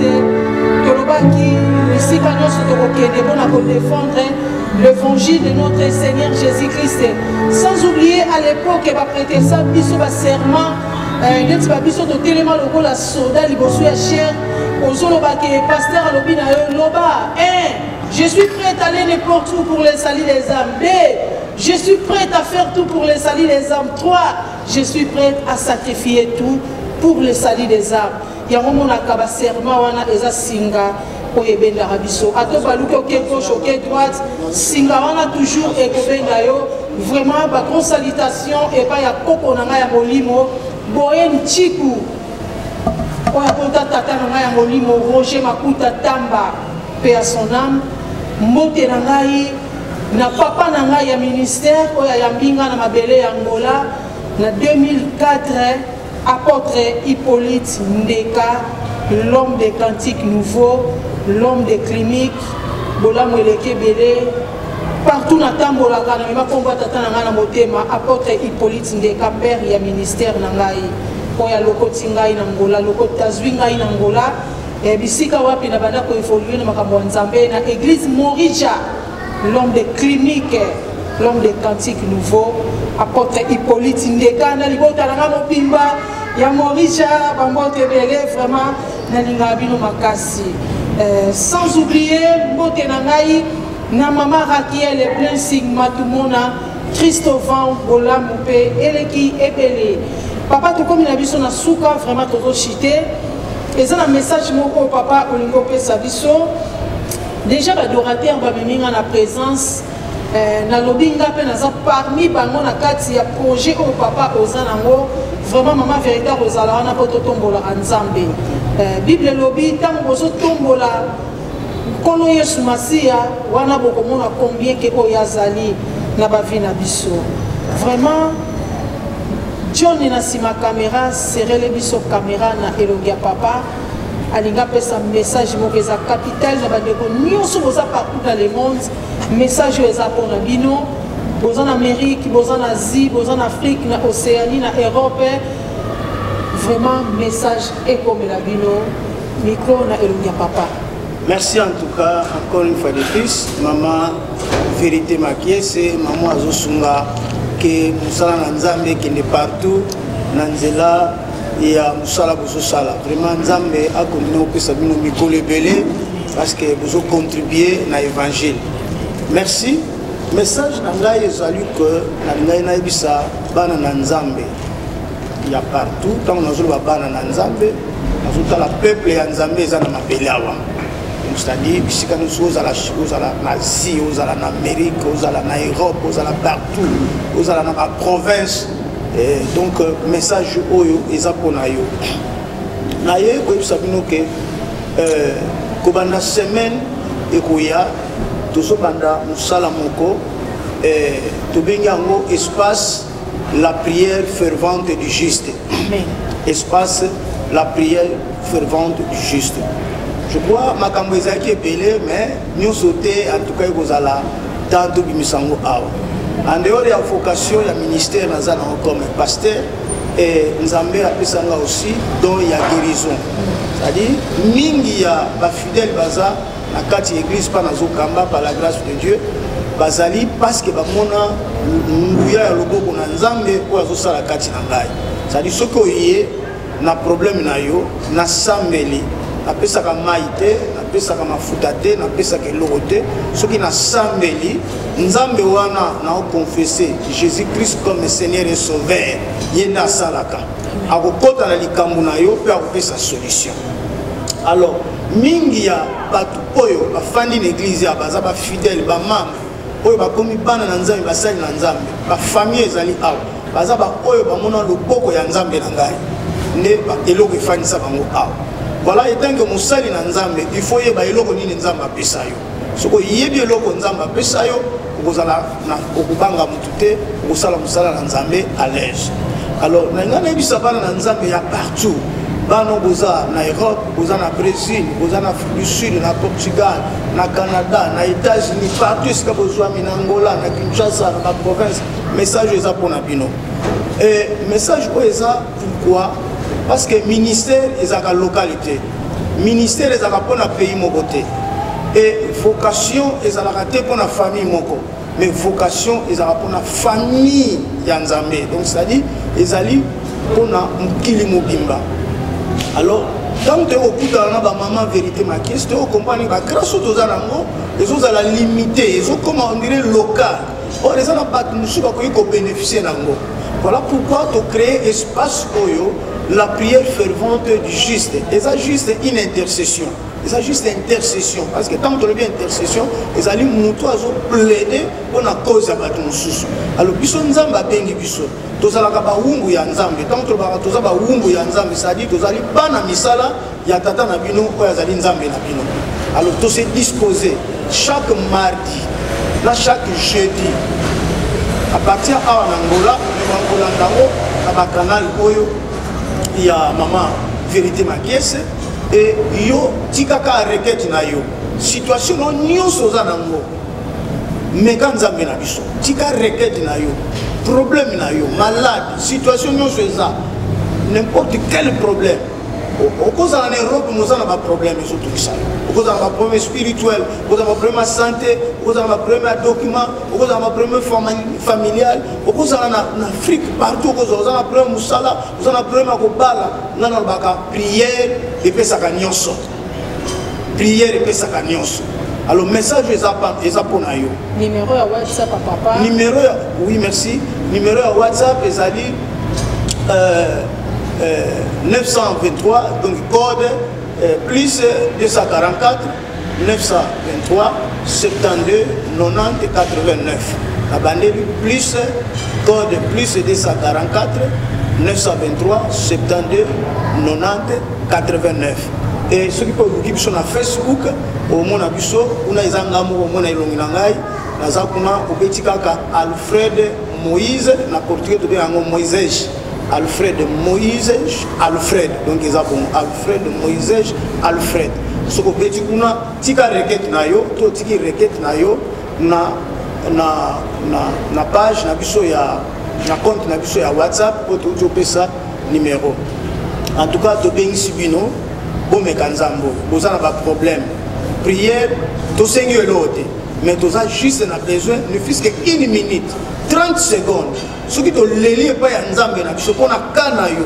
Tolobaki, ici, pour défendre l'évangile de notre Seigneur Jésus-Christ. Sans oublier à l'époque, il va prêter ça, biso va serment, il va biso de tellement le rôle à soda, il va à cher, aux olobaki, pasteur à l'obina, loba, je suis prêt à aller n'importe où pour les salir des âmes. B, je suis prêt à faire tout pour les salir des âmes. 3, je suis prêt à sacrifier tout pour les salir des âmes. Il y a un moment où il serment, il y a singa. Oyebenda rabiso ato baluki oke gauche oke droite singa wana toujours ekobenga yo vraiment ba grande salutation et pas ya koko na ngai ya molimo boye nchiku oya kota tata na ngai ya molimo Roger Makuta Tamba paix à son âme mbote na ngai na papa na ngai ya ministère oya ya mbinga na mabele ya Angola na 2004 apôtre Hippolyte Ndeka, l'homme des cantiques nouveaux, l'homme des cliniques, Bolam Weleke Bele, partout na tambola kana mema komba tata na ngana motema apôtre Hippolyte Ndeka père ya ministère na ngai oya lokoti ngai na Angola lokoti tazwi ngai na Angola et bisika wapi na banda ko évoluer na makambo nzambe na église Morija, l'homme des cliniques, l'homme des cantiques nouveaux, apôtre Hippolyte Ndeka na libota na ngamo pimba ya Morija bambote bele vraiment na linga bino makasi. Sans oublier mbote na ngai na mama Rakiel et plein sigma tout mona Christophe Bolam mpe eleki ebele papa to comme na biso na suka vraiment toto chité et ça un message moko papa olingo pesa biso déjà l'adorateur ba minga na présence na lobinga pe na za parmi bango na kati ya projet au papa ozanango vraiment maman véritable ozala wana poto tombola nzambe Bible lobby tant bozo tombola kolo Yesu Masia wana bokomona combien ke oyazali na bavi na biso vraiment John na sima caméra serrele biso caméra na elogia papa alinga pesa message mokeza capital na bandeko nyonso boza partout dans le monde message eza pour bino boza en Amérique boza en Asie boza en Afrique na Océanie na Europe vraiment message et comme la bino micro na elogia papa. Merci en tout cas encore une fois de plus maman vérité makiese maman azosunga que musala na nzambe qui est partout na nzela ya musala bozo sala vraiment nzambe a continué opesa bino mikolo ebele parce que bozo contribuer na évangile. Merci. Message na ngai ezali que na ngai na ebisa bana na nzambe il y a partout tant on a bana na nzambe azuta la peuple ya nzambe eza na mabele awa c'est-à-dire bisika nous ozala na Asie ozala na Amérique ozala na Europe ozala partout ozala na province donc message oyo eza pona yo na ye ko ebisa bino ke kobanda semaine ekoya tozo banda musala moko tobengi yango espace la prière fervente du juste. Amen. Espace la prière fervente du juste. Je crois makambo ezaki ebele mais nous sauter en tout cas ekozala tanto bimisango awa. En dehors ya vocation ya ministère nazana comme pasteur et nzambe apesanga aussi dont il y a guérison. C'est-à-dire mingi ya ba fidèle baza na kati église pa nazo kamba par la grâce de Dieu bazali parce que bamona nguya ya loboko na nzambe ko azosala kati na ngai. C'est-à-dire ce que yé na problème na yo na sambeli napesaka mai te napesaka mafuta te napesaka eloko te soki na sambeli nzambe wana na okonfese Jésus-Christ comme Seigneur et Sauveur ye nde asalaka akokota na likambo na yo mpe akopesa solution. Alors mingi ya bato oyo bafandi na église ya baza bafidèle bamambre oyo bakomi bana na nzambe basali na nzambe bafamille ezali awa baza baoyo bamona loboko ya nzambe na ngai nde eloko efandisa bango awa. Voilà, et tant que mosali na nzambe il faut yeba eloko nini nzambe apesa yo soko yebi eloko nzambe apesa yo okozala na okubanga mutu te okosala mosala na nzambe à l'aise. Alors na ngana ebisa bana na nzambe ya partout bana boza na Europe boza na Brésil boza na Afrique du Sud na Portugal na Canada na États-Unis partout esika bozwami na Angola na Kinshasa na province message eza pona bino et message oyo eza pourquoi parce que ministère ezaka localité ministère ezaka pona pays moko te et vocation ezalaka te pona famille moko mais vocation ezalaka pona famille ya Nzambe donc c'est-à-dire ezali pona mokili mobimba alors tant que okutana na ba maman vérité Makiese te okompani ba grâce toza nango ezozala limité ezokoma on dirait local or ezana bato mosusu bakoki kobénéficier nango. Voilà pourquoi tu crées espace oyo la prière fervente du juste. Et ça juste une intercession. Et ça juste intercession. Parce que tant que tu as bien intercession, ils allaient mouto à plaider pour la cause de bato mosusu. Alors biso nzamba bengi biso. Tozalaka ba wumbu ya nzambe. Tant que tu as ba wumbu ya nzambe, ça dit tozali bana misala ya tata na bino ko ya zali nzambe na bino. Alors tu se disposer chaque mardi, là chaque jeudi. À partir de Angola, on a un canal Oyo, il y a Maman Vérité Makiese et yo tikaka requête na yo. Situation non nyonso za nango. Meka nzambe na biso. Tika requête na yo. Problème na yo, malade, situation nyonso za. N'importe quel problème. Au cause en Europe, nous avons un problème surtout ça. Au cause d'un problème spirituel, au cause d'un problème santé, au cause d'un problème document, au cause d'un problème familial, au cause en Afrique partout, au cause d'un problème musala, au cause d'un problème akobala, nous avons prière et puis ça gagne prière et puis ça gagne. Alors message est pour nous. Numéro à WhatsApp papa. Numéro oui merci. Numéro à WhatsApp est ali 923, donc code plus 244 923 72 90 89. La bande plus code plus 244 923 72 90 89. Et ceux qui peuvent vous sur Facebook, au monde abisso, on a izangamu, on a ilonginangai, na zakuna obetikaka Alfred Moïse, na portugais de Moïse. Alfred Moïse Alfred donc ils ont Alfred Moïse Alfred ce que petit kuna tika requête na yo to tiki requête na yo na page na biso ya na compte na biso ya WhatsApp pour tout pesa numéro en tout cas to bengi bino bo mekanzambo bozana ba problème prière to sengi elote mais tu as juste besoin ne fût-ce qu'une minute 30 secondes. Ce qui te lie pas à Nzambe na biso pona kana yo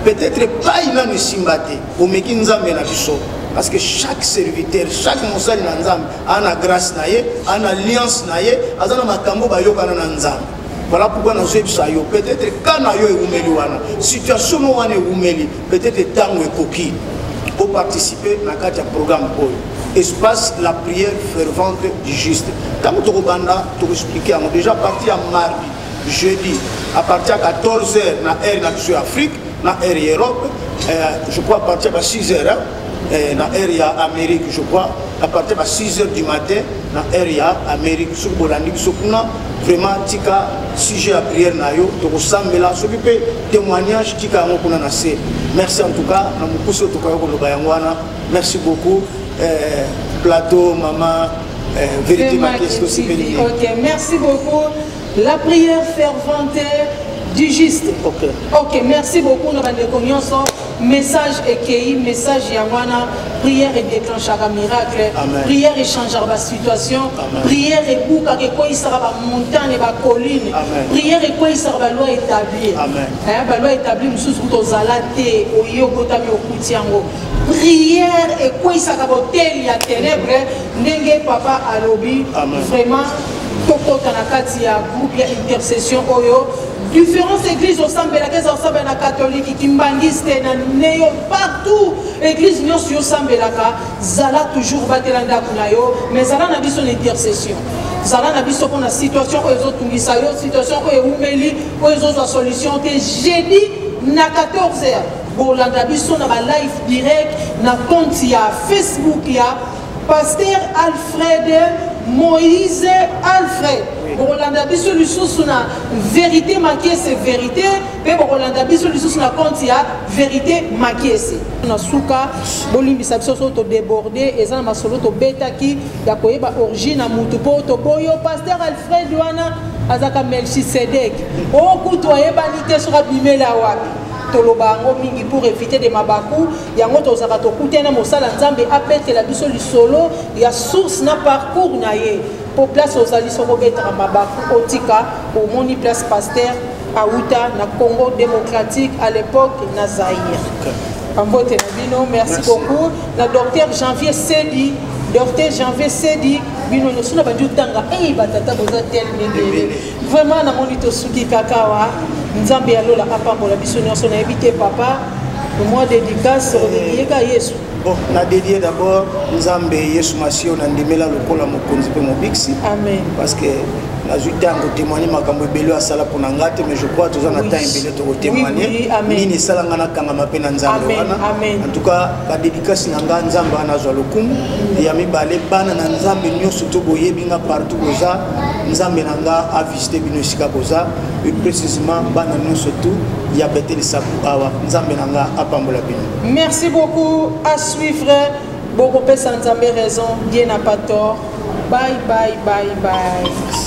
peut-être pas ina ne simbate au meki Nzambe na biso parce que chaque serviteur chaque mosali na Nzambe ana grâce na ye ana alliance na ye azana makambo ba yokana na Nzambe. Voilà pourquoi nous sommes yo peut-être kana yo umeli wana situation no wana umeli peut-être tango ekoki pour participer na kati ya programme oyo espace la prière fervente du juste. Quand tu as expliqué, on est déjà parti à mardi, jeudi, à partir de 14h, dans l'ère Afrique, dans l'ère Europe, je crois à partir de 6h, dans l'ère Amérique, je crois, à partir de 6h du matin, dans l'ère Amérique, sur Bolanique, sur vraiment, tika sujet à prière, tu ressembles là, ce qui peut témoignage, tika merci en tout cas, merci beaucoup. Plateau, maman, vérité Makiese aussi béni. Ok, merci beaucoup. La prière fervente du juste. Ok, merci beaucoup. Nous avons message écueilli, message Yawana, prière et déclenchera miracle. Amen. Prière et changera la situation. Amen. Prière et bouca que quoi il sera la montagne et la colline. Amen. Prière et quoi il sera la loi établie. Amen. La loi établie, nous sommes tous zalate, au yogotami au koutiango. Prière et quoi il sera la ya ténèbres. N'enge papa alobi. Vraiment, toko tanakati ya groupe ya intercession oyo. Différentes églises au sein de la Caisse ensemble la catholique qui mbangiste na néo partout église nyo sur sambelaka zala toujours batelanda kunayo mais zala na biso intercession zala na biso pour la situation ko ezotungisa yo situation ko eumeli ko ezoza solution te jeudi na 14h bolanda biso na ba live direct na compte ya Facebook ya Pasteur Alfred Moïse Alfred. Bolanda biso lisusu na vérité Makiese vérité pe bolanda biso lisusu na compte ya vérité Makiese. Na suka bolimbisa biso so to déborder ezana masolo to betaki ya koyeba origine na mutu po to boyo Pasteur Alfred wana azaka Melchisedek. O kutu ayebani te sur abimela wapi. toloba yango mingi pour éviter de mabaku yango tozaka tokutana mosala nzambe apetela biso lisolo ya source na parcours na ye pour place ozali soko betaka mabaku otika omoni place pasteur Aouta na Congo démocratique à l'époque na Zaïre. Ambote na bino, merci beaucoup. La docteur Janvier Sedi, bino nyosuna bandu tanga batata boza tel mengele. Vraiment na monito suki kakawa, nzambe alola apambola biso nyonso na ebité papa. Le mois dédicace dédié ka Yesu. Bon, na dédié d'abord nzambe Yesu Masio na ndimela lokola mokonzi pe mobiksi. Amen. Parce que na zuta ngo témoigner makambo ebelo asala pona ngate mais je crois tous en temps ebelo to témoigner nini sala ngana kanga mapena nzambe wana en tout cas ba dédicace na nga nzambe ana zwa lokumu ya mibale bana na nzambe nyoso to boyebinga partout boza nzambe na nga a visiter bino sika boza et précisément bana nyoso to ya betel sabu awa nzambe na nga apambola bino. Merci beaucoup, à suivre beaucoup pesa nzambe raison, Dieu n'a pas tort. Bye bye bye bye.